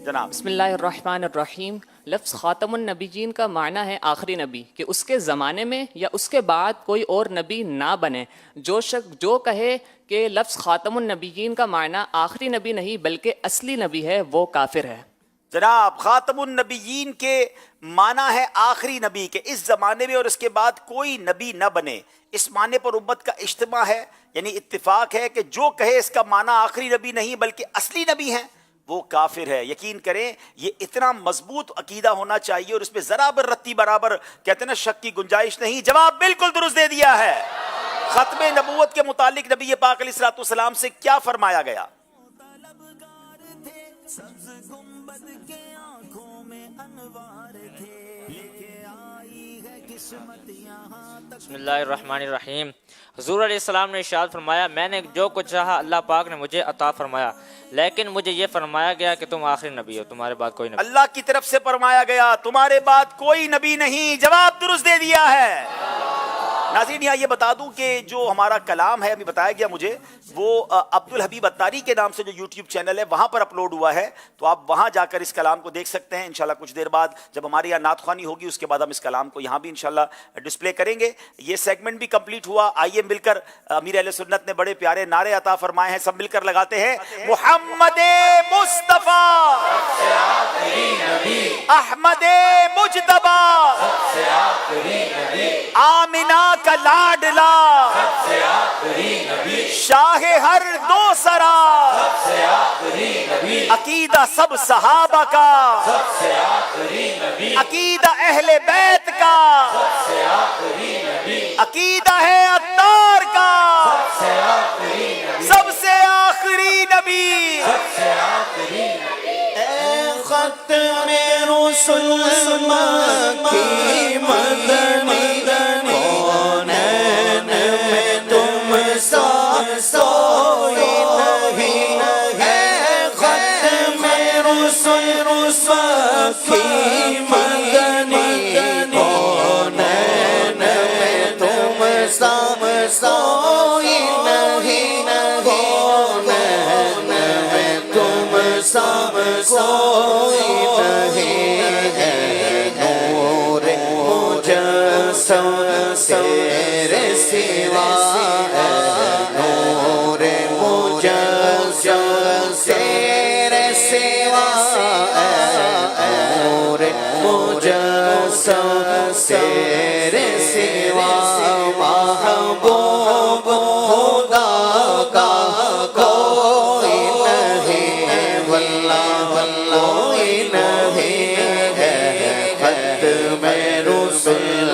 جناب بسم اللہ الرحمن الرحیم. لفظ خاتم النبیین کا معنی ہے آخری نبی، کہ اس کے زمانے میں یا اس کے بعد کوئی اور نبی نہ بنے. جو کہے کہ لفظ خاتم النبیین کا معنی آخری نبی نہیں بلکہ اصلی نبی ہے وہ کافر ہے. جناب خاتم النبیین کے معنی ہے آخری نبی، کہ اس زمانے میں اور اس کے بعد کوئی نبی نہ بنے. اس معنی پر امت کا اجتماع ہے، یعنی اتفاق ہے کہ جو کہے اس کا معنی آخری نبی نہیں بلکہ اصلی نبی ہیں وہ کافر ہے. یقین کریں یہ اتنا مضبوط عقیدہ ہونا چاہیے اور اس پہ ذرا رتی برابر کہتے ہیں نا شک کی گنجائش نہیں. جواب بالکل درست دے دیا ہے. ختم نبوت کے متعلق نبی پاک علیہ الصلوۃ والسلام سے کیا فرمایا گیا؟ بسم اللہ الرحمن الرحیم. حضور علیہ السلام نے ارشاد فرمایا، میں نے جو کچھ چاہا اللہ پاک نے مجھے عطا فرمایا، لیکن مجھے یہ فرمایا گیا کہ تم آخری نبی ہو، تمہارے بعد کوئی نبی. اللہ کی طرف سے فرمایا گیا تمہارے بعد کوئی نبی نہیں. جواب درست دے دیا ہے. ناظرین یہاں یہ بتا دوں کہ جو ہمارا کلام ہے ابھی بتایا گیا مجھے، وہ عبدالحبیب اتاری کے نام سے جو یوٹیوب چینل ہے وہاں پر اپلوڈ ہوا ہے، تو آپ وہاں جا کر اس کلام کو دیکھ سکتے ہیں. انشاءاللہ کچھ دیر بعد جب ہمارے یہاں نعت خوانی ہوگی اس کے بعد ہم اس کلام کو یہاں بھی انشاءاللہ ڈسپلے کریں گے. یہ سیگمنٹ بھی کمپلیٹ ہوا. آئیے مل کر امیر اہل سنت نے بڑے پیارے نعرے عطا فرمائے ہیں، سب مل کر لگاتے ہیں. محمد مصطفیٰ احمد مجتبی آمینہ کا لاڈلا شاہ ہر دو سرا عقیدہ سب صحابہ کا عقیدہ اہل بیت کا عقیدہ ہے عطار کا سب سے آخری نبی. اے ختم رسول مکی مدنی کونین میں تم سا سوئی نہیں. اے ختم رسول مکی مدنی کونین میں تم سا سوئی نہیں. کونین میں تم سا کوئی نہیں ہے. نور مجسم تیرے سوا ہے. نور مجسم تیرے سوا ہے. نور مجسم تیرے سوا محبوب خدا کا کوئی نہیں ہے. واللہ کوئی نہیں ہے. ختم رسول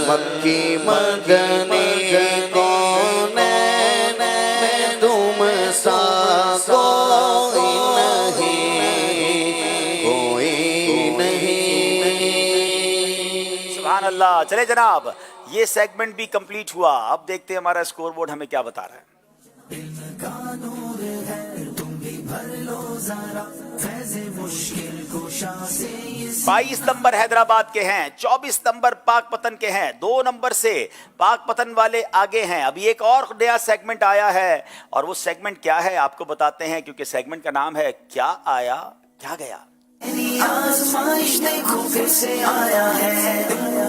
مکی مدنی کونین میں تم سا کوئی نہیں. کوئی نہیں. سبحان اللہ. چلے جناب یہ سیگمنٹ بھی کمپلیٹ ہوا. اب دیکھتے ہیں ہمارا اسکور بورڈ ہمیں کیا بتا رہا ہے. 22 نمبر حیدرآباد کے ہیں، 24 نمبر پاک پتن کے ہیں، 2 نمبر سے پاک پتن والے آگے ہیں. ابھی ایک اور نیا سیگمنٹ آیا ہے اور وہ سیگمنٹ کیا ہے آپ کو بتاتے ہیں، کیونکہ سیگمنٹ کا نام ہے کیا آیا کیا گیا. آزمائش دیکھو پھر سے آیا ہے.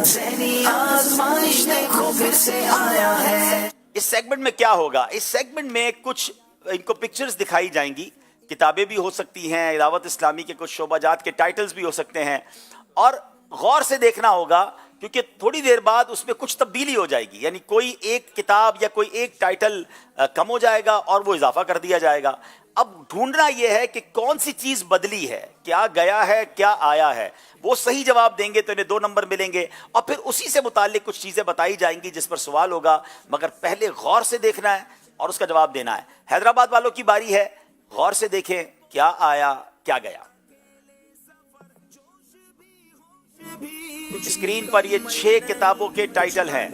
ذہنی آزمائش دیکھو پھر سے آیا ہے. اس سیگمنٹ میں کیا ہوگا؟ اس سیگمنٹ میں کچھ ان کو پکچرز دکھائی جائیں گی، کتابیں بھی ہو سکتی ہیں، دعوت اسلامی کے کچھ شعبہ جات کے ٹائٹلز بھی ہو سکتے ہیں، اور غور سے دیکھنا ہوگا کیونکہ تھوڑی دیر بعد اس میں کچھ تبدیلی ہو جائے گی. یعنی کوئی ایک کتاب یا کوئی ایک ٹائٹل کم ہو جائے گا اور وہ اضافہ کر دیا جائے گا. اب ڈھونڈنا یہ ہے کہ کون سی چیز بدلی ہے, کیا گیا ہے, کیا آیا ہے. وہ صحیح جواب دیں گے تو انہیں 2 نمبر ملیں گے, اور پھر اسی سے متعلق کچھ چیزیں بتائی جائیں گی جس پر سوال ہوگا, مگر پہلے غور سے دیکھنا ہے اور اس کا جواب دینا ہے. حیدرآباد والوں کی باری ہے, غور سے دیکھیں کیا آیا کیا گیا. اسکرین پر یہ 6 کتابوں کے ٹائٹل ہیں.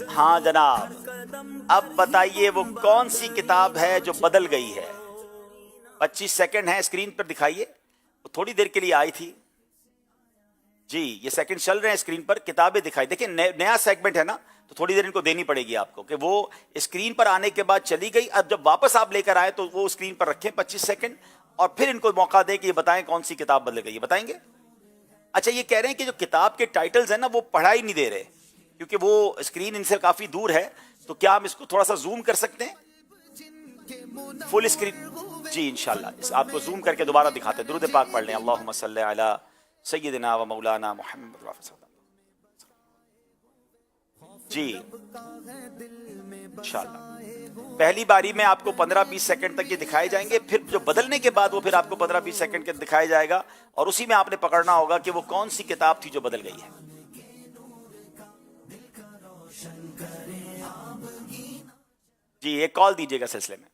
ہاں جناب, اب بتائیے وہ کون سی کتاب ہے جو بدل گئی ہے. 25 سیکنڈ ہیں, اسکرین پر دکھائیے. تھوڑی دیر کے لیے آئی تھی جی, یہ سیکنڈ چل رہے ہیں اسکرین پر, کتابیں دکھائی. دیکھیں نیا سیگمنٹ ہے نا, تو تھوڑی دیر ان کو دینی پڑے گی آپ کو کہ وہ اسکرین پر آنے کے بعد چلی گئی. اب جب واپس آپ لے کر آئے تو وہ اسکرین پر رکھیں 25 سیکنڈ, اور پھر ان کو موقع دیں کہ یہ بتائیں کون سی کتاب بدل گئی. بتائیں گے؟ اچھا, یہ کہہ رہے ہیں کہ جو کتاب کے ٹائٹلز ہیں نا وہ پڑھائی نہیں دے رہے کیونکہ وہ اسکرین ان سے کافی دور ہے, تو کیا ہم اس کو تھوڑا سا زوم کر سکتے ہیں فل اسکرین؟ جی انشاءاللہ آپ کو زوم کر کے دوبارہ دکھاتے ہیں. درود پاک پڑھ لیں. اللہم صلی علی سیدنا و مولانا محمد. جی انشاءاللہ پہلی باری میں آپ کو 15-20 سیکنڈ تک یہ دکھائے جائیں گے, پھر جو بدلنے کے بعد وہ پھر آپ کو 15-20 سیکنڈ کے دکھایا جائے گا, اور اسی میں آپ نے پکڑنا ہوگا کہ وہ کون سی کتاب تھی جو بدل گئی ہے. جی ایک کال دیجیے گا سلسلے میں.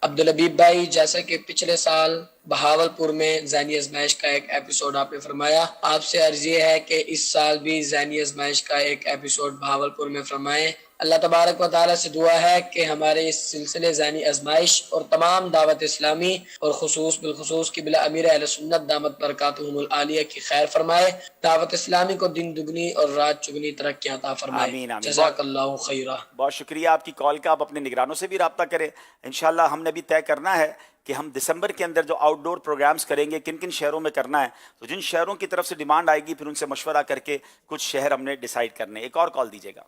عبدالحبیب بھائی, جیسا کہ پچھلے سال بہاولپور میں ذہنی آزمائش کا ایک ایپیسوڈ آپ نے فرمایا, آپ سے عرض یہ ہے کہ اس سال بھی ذہنی آزمائش کا ایک ایپیسوڈ بہاولپور میں فرمائیں. اللہ تبارک و تعالیٰ سے دعا ہے کہ ہمارے اس سلسلے ذہنی آزمائش اور تمام دعوت اسلامی اور بالخصوص قبلہ امیر اہل سنت دامت برکاتہم العالیہ کی خیر فرمائے, دعوت اسلامی کو دن دگنی اور رات چگنی ترقی عطا فرمائے. آمین آمین. جزاک اللہ خیرہ. بہت شکریہ آپ کی کال کا. آپ اپنے نگرانوں سے بھی رابطہ کریں. انشاءاللہ ہم نے بھی طے کرنا ہے کہ ہم دسمبر کے اندر جو آؤٹ ڈور پروگرامز کریں گے کن کن شہروں میں کرنا ہے, تو جن شہروں کی طرف سے ڈیمانڈ آئے گی پھر ان سے مشورہ کر کے کچھ شہر ہم نے ڈیسائیڈ کرنے. ایک اور کال دیجیے گا.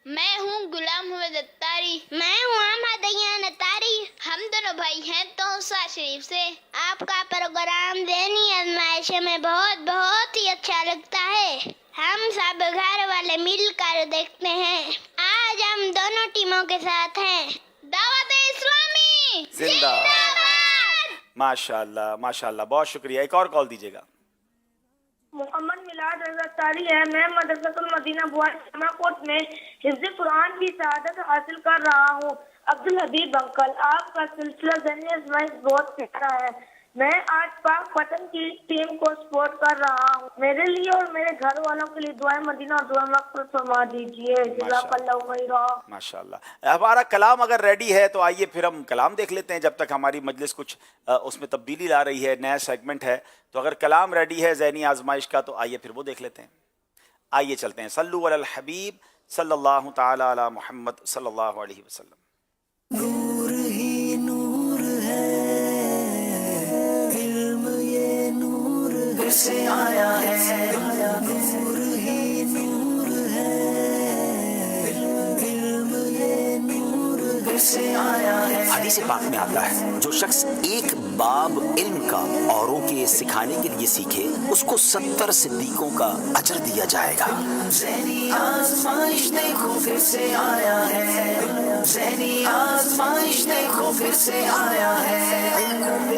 میں ہوں غلام محمد اتاری. میں ہوں احمد ایان اتاری. ہم دونوں بھائی ہیں توسا شریف سے. آپ کا پروگرام ذہنی آزمائش میں بہت ہی اچھا لگتا ہے. ہم سب گھر والے مل کر دیکھتے ہیں. آج ہم دونوں ٹیموں کے ساتھ ہیں. دعوت اسلامی زندہ باد. ماشاءاللہ ماشاءاللہ, بہت شکریہ. ایک اور کال دیجیے گا. محمد میلاد رضا تاری ہے. میں مدرسۃ المدینہ بوائے جامع کوٹ میں حفظ قرآن کی سعادت حاصل کر رہا ہوں. عبدالحبیب انکل, آپ کا سلسلہ ذہنی آزمائش بہت پیارا ہے. میں آج پاک پتن کی ٹیم کو سپورٹ کر رہا ہوں. میرے لیے اور میرے گھر والوں کے لیے دعائیں مدینہ اور دعا مغفرت فرما دیجیے. جزاک اللہ خیرا. ماشاءاللہ. ہمارا کلام اگر ریڈی ہے تو آئیے پھر ہم کلام دیکھ لیتے ہیں, جب تک ہماری مجلس کچھ اس میں تبدیلی لا رہی ہے, نیا سیگمنٹ ہے. تو اگر کلام ریڈی ہے ذہنی آزمائش کا تو آئیے پھر وہ دیکھ لیتے ہیں. آئیے چلتے ہیں. صلو علی الحبیب صلی اللہ تعالی علی محمد صلی اللہ علیہ وسلم. نور ہی نور ہے, علم یہ نور پھر سے آیا ہے. نور ہی نور ہے, علم یہ نور پھر سے آیا ہے. حدیث پاک میں آتا ہے جو شخص ایک باب علم کا اوروں کے سکھانے کے لیے سیکھے اس کو 70 صدیقوں کا اجر دیا جائے گا. ذہنی آزمائش دیکھو پھر سے آیا ہے. ذہنی آزمائش دیکھو پھر سے آیا ہے. علم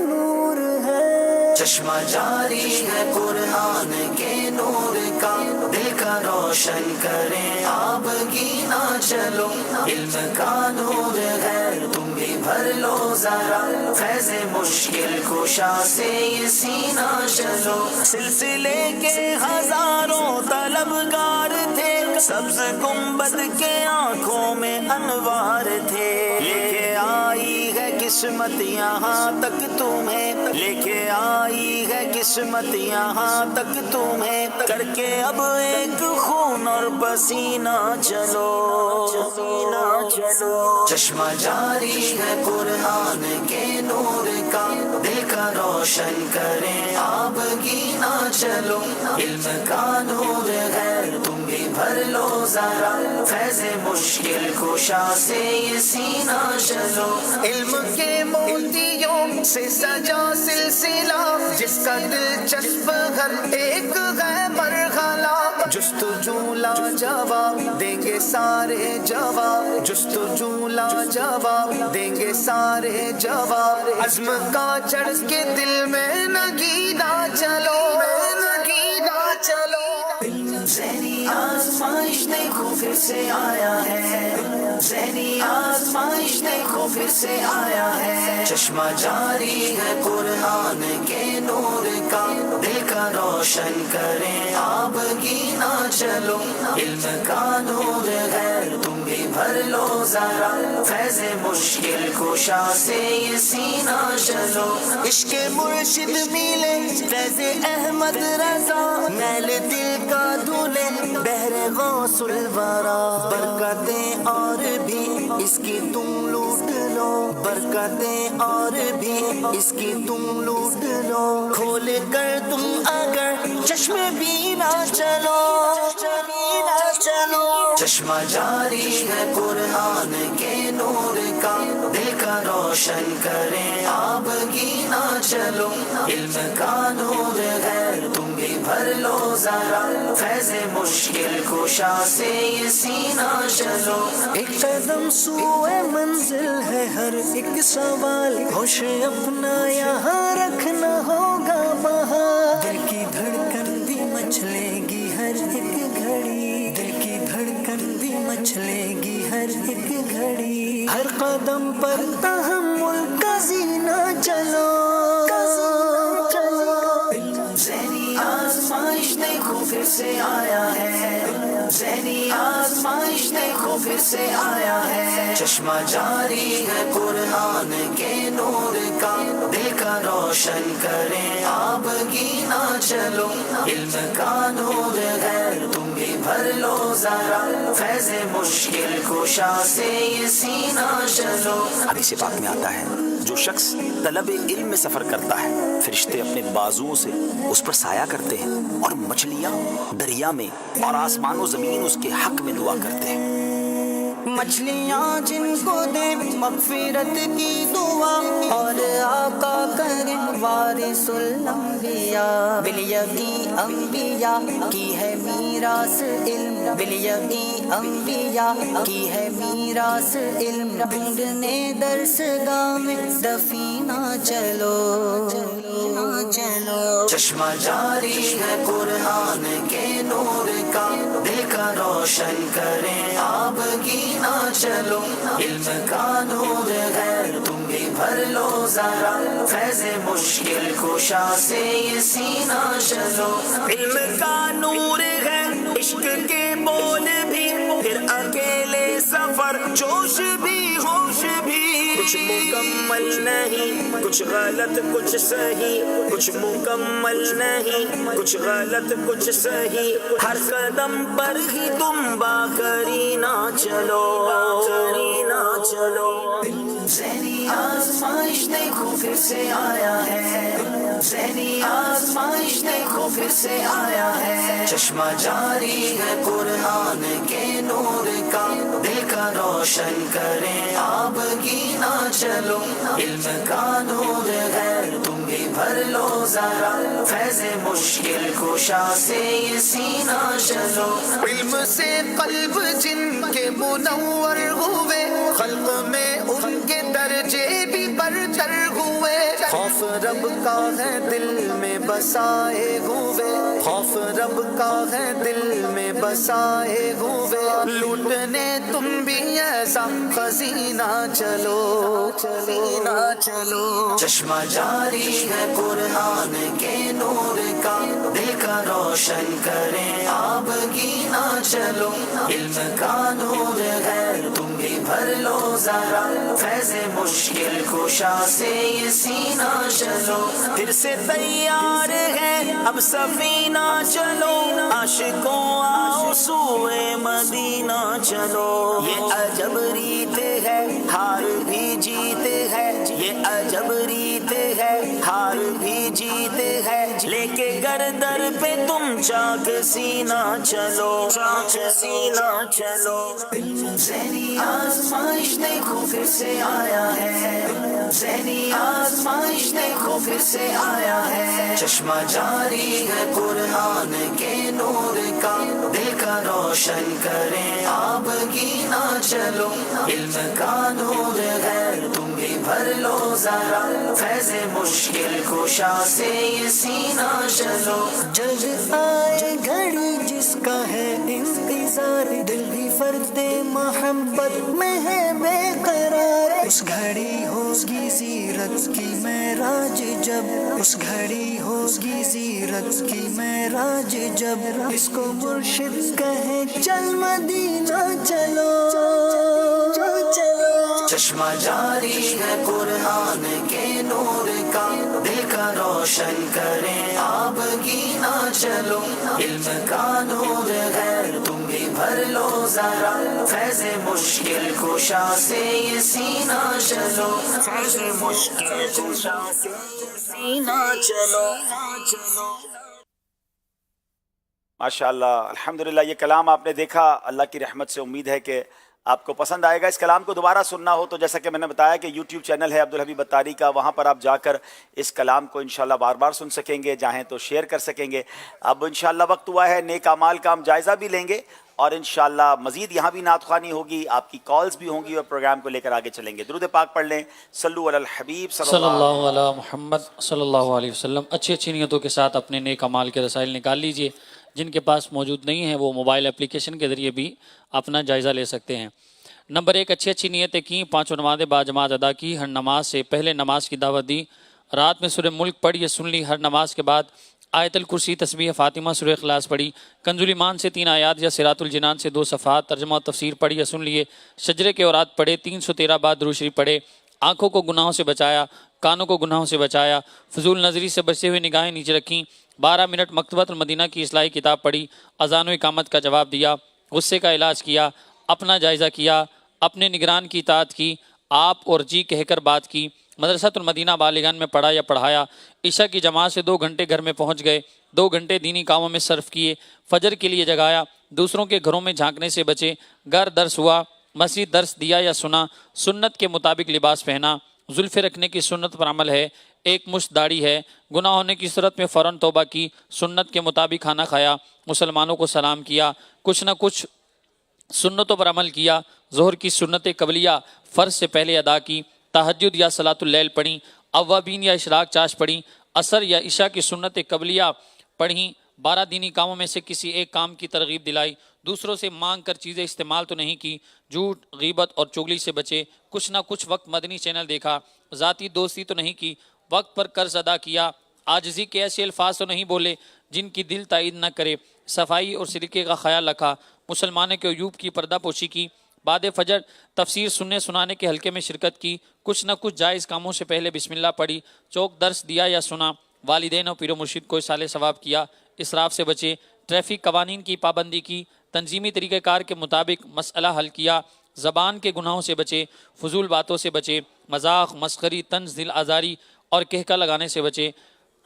نور ہے, چشمہ جاری ہے قرآن کے نور کا. دل کا روشن کریں آبگی نہ چلو, علم کا نور ہے تم بھی بھر لو ذرا. فیض مشکل کشا سے یہ سینہ چلو. سلسلے کے ہزاروں طلبگار تھے, سبز گنبد کے آنکھوں میں انوار تھے. لے کے آئی ہے قسمت یہاں تک تمہیں, لے کے آئی ہے قسمت یہاں تک تمہیں. کر کے اب ایک خون اور پسینہ چلو. چشمہ جاری ہے قرآن کے نور کا. دل کا روشن کریں آبگی نہ چلو. علم کا نور ہے تم بھی بھر لو ذرا. فیض مشکل کشا سے یہ سینہ چلو. علم کے موتیوں سے سجا سلسلہ, جس کا دلچسپ ہر ایک ہے مرحلہ. جستجو لا جواب دیں گے سارے جواب جستجو لا جواب دیں گے سارے جواب عزم کا چڑھ کے دل میں نگیدہ چلو ذہنی آزمائش دیکھو پھر سے آیا ہے ذہنی آزمائش دیکھو پھر سے آیا ہے چشمہ جاری ہے قرآن کے نور کا دل کا روشن کریں آپ گینا چلو علم کا نور ہے تم بھی بھر لو ذرا فیض مشکل کشا سے یہ سینہ چلو عشق مرشد ملے فیض احمد رضا میل دل کا دھلے بحر غوث الورا برکتیں اور بھی اس کی تم لوٹ لو برکتیں اور بھی اس کی تم لوٹ لو کھول کر تم اگر چشمے بینا چلو چشمہ جاری ہے قرآن کے نور کا دل کا روشن کریں آپ گینا چلو علم کا نور ہے تم بھی بھر لو ذرا فیض مشکل کشا سے یہ سینہ چلو ایک قدم سوئے منزل ہے ہر ایک سوال ہوش اپنا یہاں رکھنا ہوگا باہر دل کی دھڑکن بھی مچلے گی ہر ایک گھڑی دل کی دھڑکن بھی مچلے گی ہر ایک گھڑی ہر قدم پر تحمل کا زینہ چلو ذہنی آزمائش دیکھو پھر سے آیا ہے ذہنی آزمائش دیکھو پھر سے آیا ہے چشمہ جاری ہے قرآن کے نور کا دل کا روشن کریں آپ گینا چلو علم کا نور ہے تم بھی بھر لو ذرا فیض مشکل کشا سے یہ سینہ چلو حدیث پاک میں آتا ہے جو شخص طلب علم میں سفر کرتا ہے فرشتے اپنے بازوؤں سے اس پر سایہ کرتے ہیں اور مچھلیاں دریا میں اور آسمان و زمین اس کے حق میں دعا کرتے ہیں مچھلیاں جن کو دے مغفرت کی دعا اور آقا کریں وارث الانبیاء بالیقین انبیاء کی ہے میراث علم بالیقین انبیاء کی ہے میراث علم ڈھونڈنے درس گاہ میں دفینہ چلو چشمہ جاری ہے قرآن کے نور کا دل کا روشن کریں آپ گینا چلو علم کا نور ہے تم بھی بھر لو ذرا فیض مشکل کشا سے یہ سینہ چلو علم کا نور ہے عشق کے بول بھی پھر اکیلے سفر جوش بھی ہوش بھی کچھ مکمل نہیں کچھ غلط کچھ صحیح کچھ مکمل نہیں کچھ غلط کچھ صحیح ہر قدم پر ہی تم باقرینہ چلو ذہنی آزمائش دیکھو پھر سے آیا ہے ذہنی آزمائش دیکھو پھر سے آیا ہے چشمہ جاری ہے قرآن کے نور کا دل کا روشن کریں آپ گینا چلو علم کا نور ہے تم بھی بھر لو ذرا فیض مشکل کشا سے یہ سینہ چلو علم سے قلب جن کے منور ہوئے خلق میں ان کے درجے بھی برتر ہوئے خوف رب کا ہے دل میں بسائے ہوئے خوف رب کا ہے دل میں بسائے ہوئے لوٹنے تم بھی ایسا خزینہ چلو چشمہ جاری ہے قرآن کے نور کا دل کا روشن کریں آپ گینا چلو علم کا نور ہے تم بھی بھر لو ذرا فیض مشکل کشا سے یہ سینہ چلو پھر سے تیار ہے اب سفینہ چلو عاشقوں آؤ سوئے مدینہ چلو یہ عجب ریت ہے ہار بھی جیتے ہے یہ عجب ریت ہے ہار بھی جیتے ہے لے کے گردر پہ تم چاک سینہ چلو ذہنی آزمائش دیکھو پھر سے آیا ہے ذہنی آزمائش دیکھو پھر سے آیا ہے چشمہ جاری ہے قرآن کے نور کا کا روشن کریں آپ گینا چلو علم کا نور ہے تم بھی بھر لو ذرا فیض مشکل کشا سے یہ سینہ چلو جب آئے گھڑی جس کا ہے انتظار دل بھی فرد محبت میں ہے بے قرار اس گھڑی ہوگی زیرت کی معراج جب اس گھڑی ہوگی زیرت کی معراج جب اس کو مرشد کہے چل مدینہ چلو چشمہ جاری ہے قرآن کے نور کا دل کا روشن کریں آپ گینا چلو علم کا نور ہے تم بھی بھر لو ذرا فیض مشکل کشا سے یہ سینہ چلو فیض مشکل کشا سے یہ سینہ چلو ماشاءاللہ الحمدللہ. یہ کلام آپ نے دیکھا, اللہ کی رحمت سے امید ہے کہ آپ کو پسند آئے گا. اس کلام کو دوبارہ سننا ہو تو جیسا کہ میں نے بتایا کہ یوٹیوب چینل ہے عبدالحبیب اتاری کا, وہاں پر آپ جا کر اس کلام کو انشاءاللہ بار بار سن سکیں گے, چاہیں تو شیئر کر سکیں گے. اب انشاءاللہ وقت ہوا ہے نیک اعمال کا ہم جائزہ بھی لیں گے اور انشاءاللہ مزید یہاں بھی نعت خوانی ہوگی, آپ کی کالز بھی ہوں گی اور پروگرام کو لے کر آگے چلیں گے. درود پاک پڑھ لیں, صلو علی الحبیب صلی اللہ علی محمد صلی اللہ علیہ وسلم. اچھی اچھی نیتوں کے ساتھ اپنے نیک اعمال کے رسائل نکال لیجئے. جن کے پاس موجود نہیں ہیں وہ موبائل اپلیکیشن کے ذریعے بھی اپنا جائزہ لے سکتے ہیں. نمبر 1, اچھی اچھی نیتیں کی, 5 نمازیں با جماعت ادا کی, ہر نماز سے پہلے نماز کی دعوت دی, رات میں سورہ ملک پڑھی یا سن لی, ہر نماز کے بعد آیت الکرسی تسبیح فاطمہ سورہ اخلاص پڑھی, کنز الایمان سے 3 آیات یا صراط الجنان سے 2 صفحات ترجمہ و تفسیر پڑھی یا سن لیے, شجرے کے اوراد پڑھے, 313 بار درود شریف پڑھے, آنکھوں کو گناہوں سے بچایا, کانوں کو گناہوں سے بچایا, فضول نظری سے بچتے ہوئے نگاہیں نیچے رکھیں, 12 منٹ مکتبۃ المدینہ کی اصلاحی کتاب پڑھی, اذان و اقامت کا جواب دیا, غصے کا علاج کیا, اپنا جائزہ کیا, اپنے نگران کی اطاعت کی, آپ اور جی کہہ کر بات کی, مدرسۃ المدینہ بالغان میں پڑھا یا پڑھایا, عشاء کی جماعت سے 2 گھنٹے گھر میں پہنچ گئے, 2 گھنٹے دینی کاموں میں صرف کیے, فجر کے لیے جگایا, دوسروں کے گھروں میں جھانکنے سے بچے, گھر درس ہوا, مسجد درس دیا یا سنا, سنت کے مطابق لباس پہنا, زلفے رکھنے کی سنت پر عمل ہے, 1 مشت داڑھی ہے, گناہ ہونے کی صورت میں فوراً توبہ کی, سنت کے مطابق کھانا کھایا, مسلمانوں کو سلام کیا, کچھ نہ کچھ سنتوں پر عمل کیا, ظہر کی سنت قبلیہ فرض سے پہلے ادا کی, تہجد یا صلاۃ اللیل پڑھیں, اوابین یا اشراق چاش پڑھیں, عصر یا عشاء کی سنت قبلیہ پڑھیں, 12 دینی کاموں میں سے کسی ایک کام کی ترغیب دلائی, دوسروں سے مانگ کر چیزیں استعمال تو نہیں کی, جھوٹ غیبت اور چغلی سے بچے, کچھ نہ کچھ وقت مدنی چینل دیکھا, ذاتی دوستی تو نہیں کی, وقت پر قرض ادا کیا, عاجزی کے ایسے الفاظ تو نہیں بولے جن کی دل تائید نہ کرے, صفائی اور سلیقے کا خیال رکھا, مسلمانوں کے عیوب کی پردہ پوشی کی, بعد فجر تفسیر سننے سنانے کے حلقے میں شرکت کی, کچھ نہ کچھ جائز کاموں سے پہلے بسم اللہ پڑھی, چوک درس دیا یا سنا, والدین اور پیر و مرشد کو اصالہ ثواب کیا, اسراف سے بچے, ٹریفک قوانین کی پابندی کی, تنظیمی طریقہ کار کے مطابق مسئلہ حل کیا, زبان کے گناہوں سے بچے, فضول باتوں سے بچے, مذاق مسخری طنز دل آزاری اور کہکا لگانے سے بچے,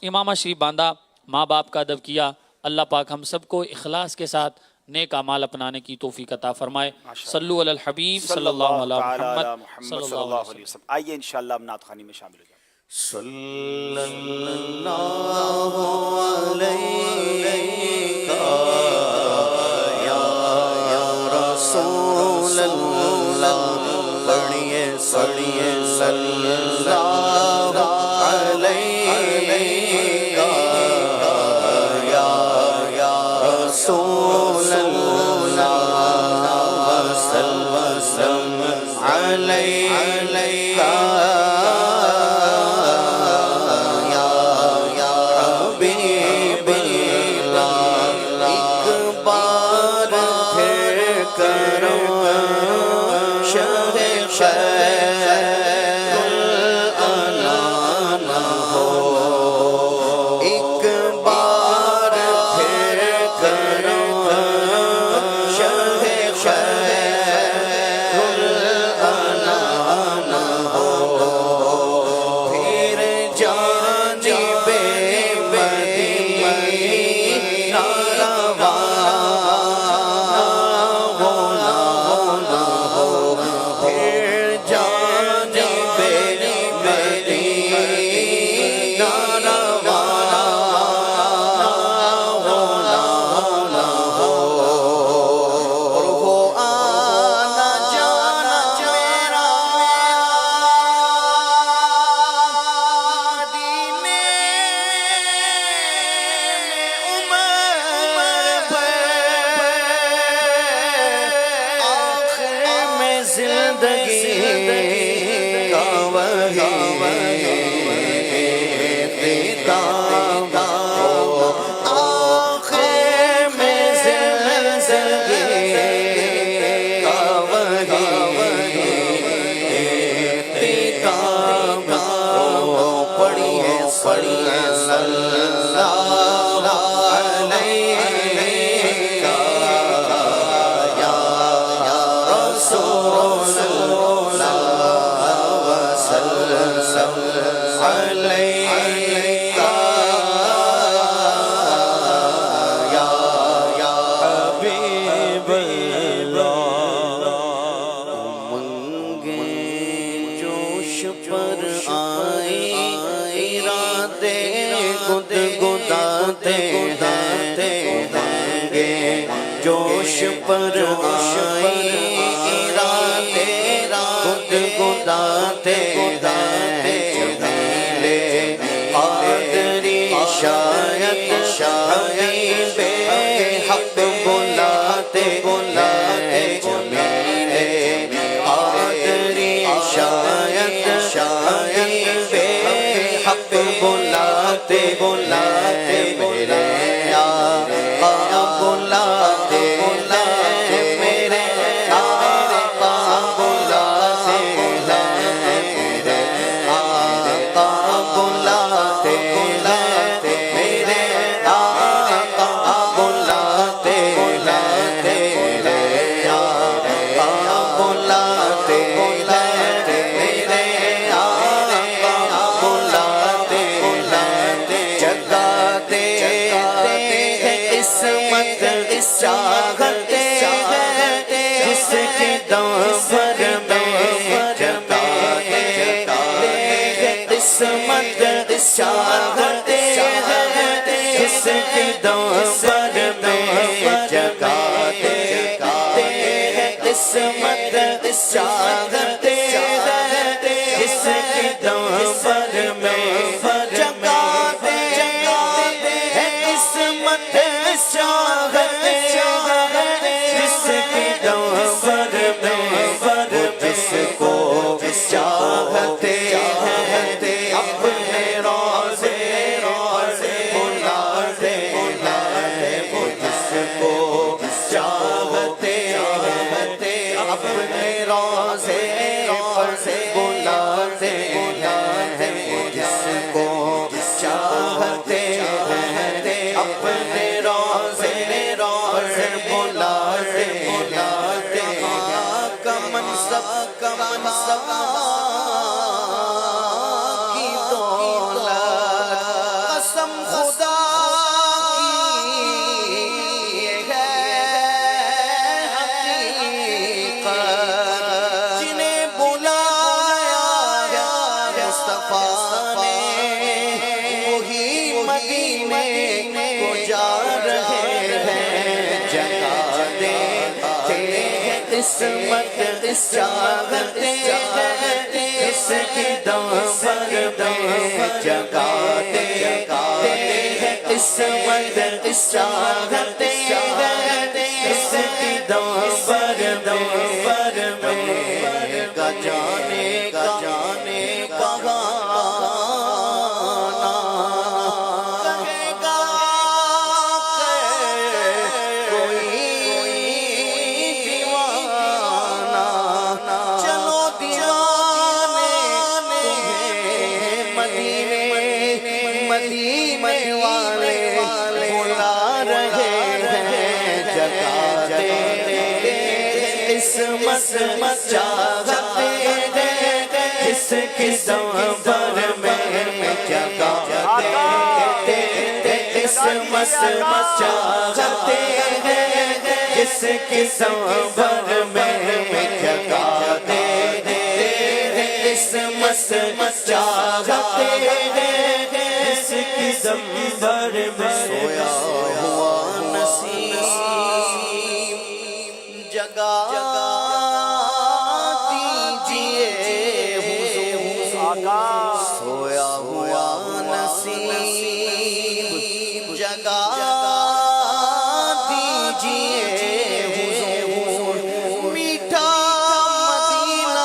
امامہ شریف باندھا, ماں باپ کا ادب کیا. اللہ پاک ہم سب کو اخلاص کے ساتھ نیک اعمال اپنانے کی توفیق عطا فرمائے. صلو علی الحبیب صلی اللہ علی محمد صلی اللہ علیہ وسلم. آئیے انشاءاللہ اب نعت خوانی میں شامل ہو جائیں. صلی اللہ علیہ یا رسول اللہ, پڑھیے پڑھیے صلی اللہ علیہ یا رسول اللہ, وسلم علیہ زندگی کا وہی خطاب آخر میں زندگی کا وہی خطاب پڑھیے صلی اللہ علیہ یا رسول اللہ وسلم علیہ یا حبیب اللہ امنگیں جوش پر آئے ارادے گدگداتے ہیں جوش پر آئے ارادے گدگداتے ہیں جمیلے قادری شاید حبیب حق بلاتے ہیں جمیلے قادری شاید حق بلاتے میرے آقا بلاتے میرے آقا بلاتے میرے آقا بلاتے میرے آقا بلاتے میرے آقا بلاتے میرے آقا بلاتے جگاتے قسمت چاہتے جس کی دامن میں جگاتے قسمت چاہتے جس کی دامن میں جگاتے قسمت چاہتے جس کی دامن میں جگاتے قسمت چاہتے جس کی دامن میں جس کو چاہتے اپنے روزے بلاتے ہیں وہ جس کو چاہتے اپنے روزے بلاتے ہیں وہ جس کو چاہتے اپنے روزے بلاتے کا منصب کی دولت قسم خدا کی ہے حقیقت جنہیں بلایا مصطفیٰ نے وہی مدینے کو جا رہے ہیں جگاتے قسمت چاہتے جس کی دامن میں جگاتے قسمت چاہتے جس کی دامن میں جانے کہاں مدینے والے بلا رہے ہیں جگاتے قسمت چاہتے جس کی دامن میں جگاتے قسمت چاہتے جس کی دامن میں جگاتے قسمت چاہتے جس کی دامن میں سویا ہوا نسیم جگا دیجئے حضور سویا ہوا نسیم جگا دیجئے حضور میٹھا مدینہ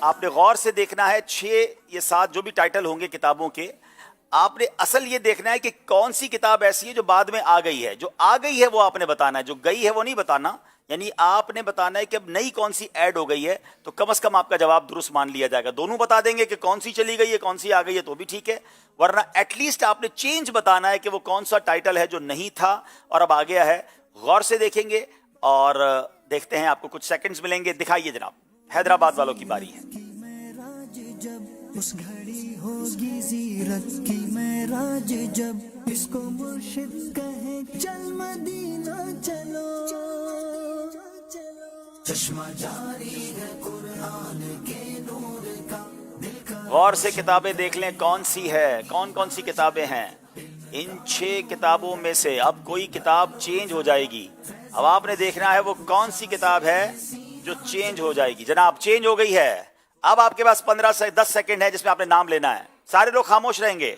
آپ نے غور سے دیکھنا ہے 6 یا 7 جو بھی ٹائٹل ہوں گے کتابوں کے, آپ نے اصل یہ دیکھنا ہے کہ کون سی کتاب ایسی ہے جو بعد میں آ گئی ہے. جو آ گئی ہے وہ آپ نے بتانا ہے, جو گئی ہے وہ نہیں بتانا. یعنی آپ نے بتانا ہے کہ اب نئی کون سی ایڈ ہو گئی ہے, تو کم از کم آپ کا جواب درست مان لیا جائے گا. دونوں بتا دیں گے کہ کون سی چلی گئی ہے کون سی آ گئی ہے تو بھی ٹھیک ہے, ورنہ ایٹ لیسٹ آپ نے چینج بتانا ہے کہ وہ کون سا ٹائٹل ہے جو نہیں تھا اور اب آ گیا ہے. غور سے دیکھیں گے اور دیکھتے ہیں, آپ کو کچھ سیکنڈز ملیں گے. دکھائیے جناب, حیدرآباد والوں کی باری ہے. اس گھڑی ہوگی زیرت کی معراج جب اس کو مرشد کہے چل مدینہ چلو, چشمہ جاری ہے قرآن کے نور کا. غور سے کتابیں دیکھ لیں کون سی ہے, کون کون سی کتابیں ہیں. ان 6 کتابوں میں سے اب کوئی کتاب چینج ہو جائے گی. اب آپ نے دیکھنا ہے وہ کون سی کتاب ہے جو چینج ہو جائے گی. جناب چینج ہو گئی ہے. اب آپ کے پاس 15 سے 10 سیکنڈ ہے جس میں آپ نے نام لینا ہے. سارے لوگ خاموش رہیں گے.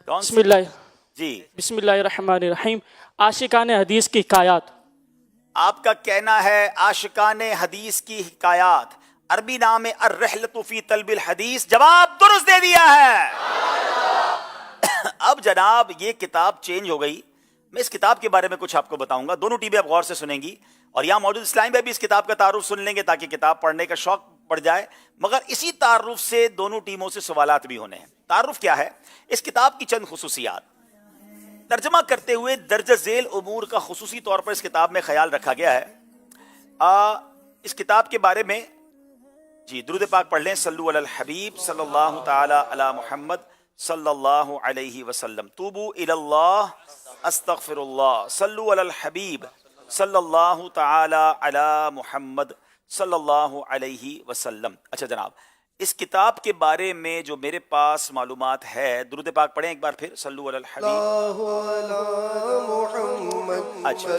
بسم اللہ جی بسم اللہ الرحمن الرحیم. عاشقان حدیث کی حکایات. آپ کا کہنا ہے عاشقان حدیث کی حکایات, عربی نام ہے الرحلۃ فی طلب الحدیث. جواب درست دے دیا ہے. اب جناب یہ کتاب چینج ہو گئی. میں اس کتاب کے بارے میں کچھ آپ کو بتاؤں گا. دونوں ٹیمیں آپ غور سے سنیں گی اور یہاں موجود اسلام بھائی بھی اس کتاب کا تعارف سن لیں گے تاکہ کتاب پڑھنے کا شوق بڑھ جائے. مگر اسی تعارف سے دونوں ٹیموں سے سوالات بھی ہونے ہیں. تعارف کیا ہے؟ اس کتاب کی چند خصوصیات ترجمہ کرتے ہوئے درجہ ذیل امور کا خصوصی طور پر اس کتاب میں خیال رکھا گیا ہے. اس کتاب کے بارے میں جی درود پاک پڑھ لیں. صلو علی الحبیب صلی اللہ تعالی علی محمد صلی اللہ علیہ وسلم. توبو الی اللہ استغفر اللہ. صلو علی الحبیب صلی اللہ تعالی علی محمد صلی اللہ علیہ وسلم. اچھا جناب, اس کتاب کے بارے میں جو میرے پاس معلومات ہے, درود پاک پڑھیں ایک بار پھر. صلو علی الحبیب. اچھا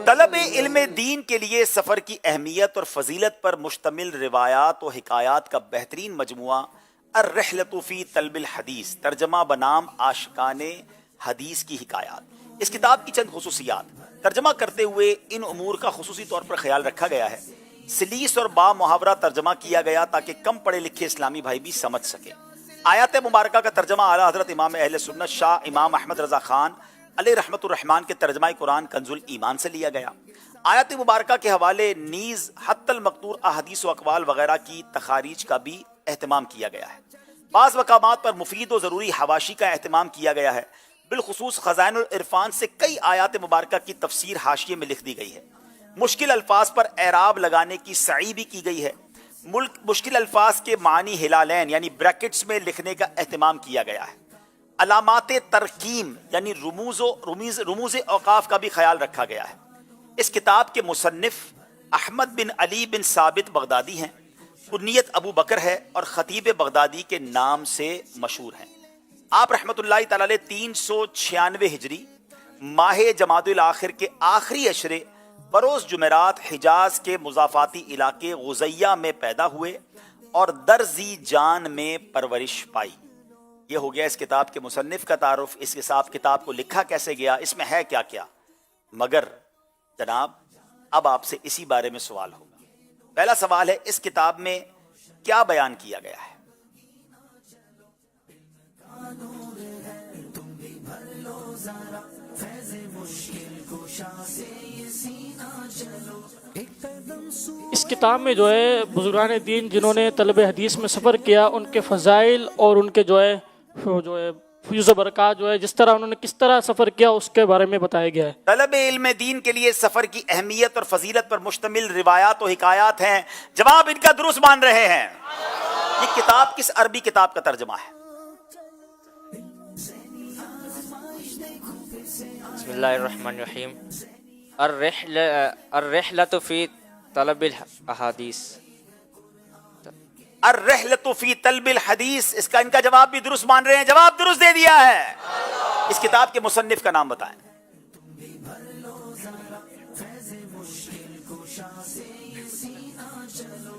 طلب علم دین کے لیے سفر کی اہمیت اور فضیلت پر مشتمل روایات و حکایات کا بہترین مجموعہ الرحلۃ فی طلب الحدیث, ترجمہ بنام عاشقان حدیث کی حکایات. اس کتاب کی چند خصوصیات ترجمہ کرتے ہوئے ان امور کا خصوصی طور پر خیال رکھا گیا ہے. سلیس اور با محاورہ ترجمہ کیا گیا تاکہ کم پڑھے لکھے اسلامی بھائی بھی سمجھ سکیں. آیات مبارکہ کا ترجمہ اعلیٰ حضرت امام اہل سنت شاہ امام احمد رضا خان علیہ رحمت الرحمن کے ترجمہ قرآن کنز الایمان سے لیا گیا. آیات مبارکہ کے حوالے نیز حتی المقتور احادیث و اقوال وغیرہ کی تخاریج کا بھی اہتمام کیا گیا ہے. بعض مقامات پر مفید و ضروری حواشی کا اہتمام کیا گیا ہے. بالخصوص خزائن العرفان سے کئی آیات مبارکہ کی تفسیر حاشیے میں لکھ دی گئی ہے. مشکل الفاظ پر اعراب لگانے کی سعی بھی کی گئی ہے. مشکل الفاظ کے معنی ہلالین یعنی بریکٹس میں لکھنے کا اہتمام کیا گیا ہے. علامات ترقیم یعنی رموز اوقاف کا بھی خیال رکھا گیا ہے. اس کتاب کے مصنف احمد بن علی بن ثابت بغدادی ہیں. کنیت ابو بکر ہے اور خطیب بغدادی کے نام سے مشہور ہیں. آپ رحمت اللہ تعالی علیہ 396 ہجری ماہ جمادی الاخر کے آخری عشرے بروز جمعرات حجاز کے مضافاتی علاقے غزیہ میں پیدا ہوئے اور درزی جان میں پرورش پائی. یہ ہو گیا اس کتاب کے مصنف کا تعارف. اس کے ساتھ کتاب کو لکھا کیسے گیا, اس میں ہے کیا کیا. مگر جناب اب آپ سے اسی بارے میں سوال ہوگا. پہلا سوال ہے, اس کتاب میں کیا بیان کیا گیا ہے؟ اس کتاب میں جو ہے بزرگان دین جنہوں نے طلب حدیث میں سفر کیا ان کے فضائل اور ان کے جو ہے فیض و برکات جو ہے جس طرح انہوں نے کس طرح سفر کیا اس کے بارے میں بتایا گیا ہے. طلب علم دین کے لیے سفر کی اہمیت اور فضیلت پر مشتمل روایات و حکایات ہیں. جواب ان کا درست مان رہے ہیں. یہ کتاب کس عربی کتاب کا ترجمہ ہے؟ بسم اللہ الرحمن الرحیم. الرحلۃ فی طلب الحدیث. الرحلۃ فی طلب الحدیث, اس کا ان کا جواب بھی درست مان رہے ہیں. جواب درست دے دیا ہے. اس کتاب کے مصنف کا نام بتائیں.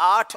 8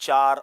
4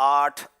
8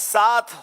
7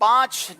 5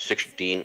16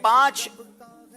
5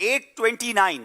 829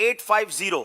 850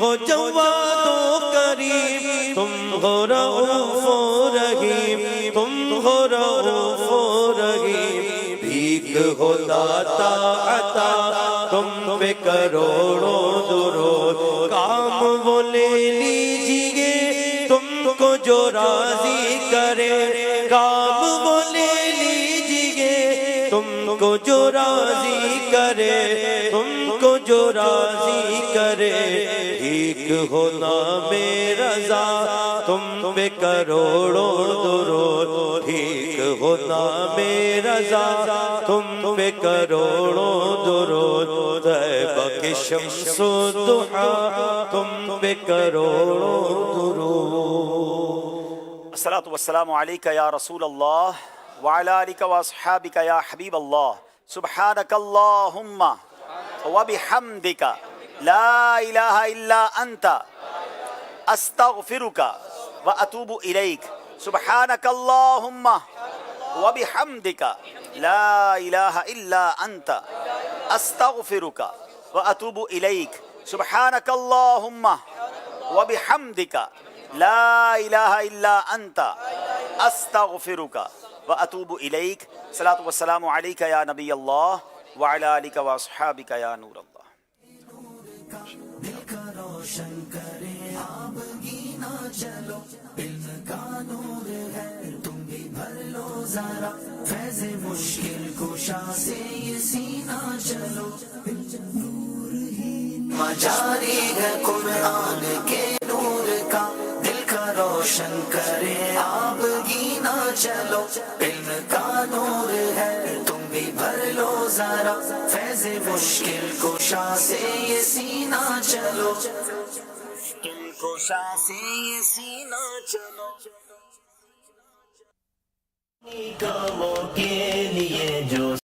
ہو جواد و کریم، تم ہو رؤوف و رحیم، تم ہو رؤوف و رحیم، بھیک ہو داتا عطا، تم پہ کروڑوں درود، کام وہ لے لیجئے تم کو جو راضی کرے، کام وہ لے لیجئے تم کو جو راضی کرے، تم کو جو راضی کرے، ایک ہو نام رضا، تم پہ کروڑوں درود، ایک ہو نام رضا، تم پہ کروڑوں درود، طیبہ کی شمس و ضحیٰ، تم پہ کروڑوں درود۔ الصلاۃ والسلام علیک یا رسول اللہ وعلی آلک واصحابک یا حبیب اللہ، سبحانک اللہم وبحمدک لا الہ الا انت استغفرک واتوب الیک، سبحانک اللہم وبحمدک لا الہ الا انت استغفرک واتوب الیک، سبحانک اللہم وبحمدک لا الہ الا انت استغفرک واتوب الیک۔ صلاۃ والسلام علیک یا نبی اللہ وعلی آلک واصحابک یا نور اللہ۔ دل کا روشن کرے آپ گینا چلو، علم کا نور ہے تم بھی بھر لو ذرا، فیض مشکل کشا سے یہ سینہ چلو، نور ہی مجاری ہے قرآن کے نور کا، دل کا روشن کرے آپ گینا چلو، علم کا نور ہے تم بھی بھر لو ذرا، فیض مشکل کشا سے یہ سینہ چلو، مشکل کشا سے یہ سینہ چلو، کاموں کے لیے جو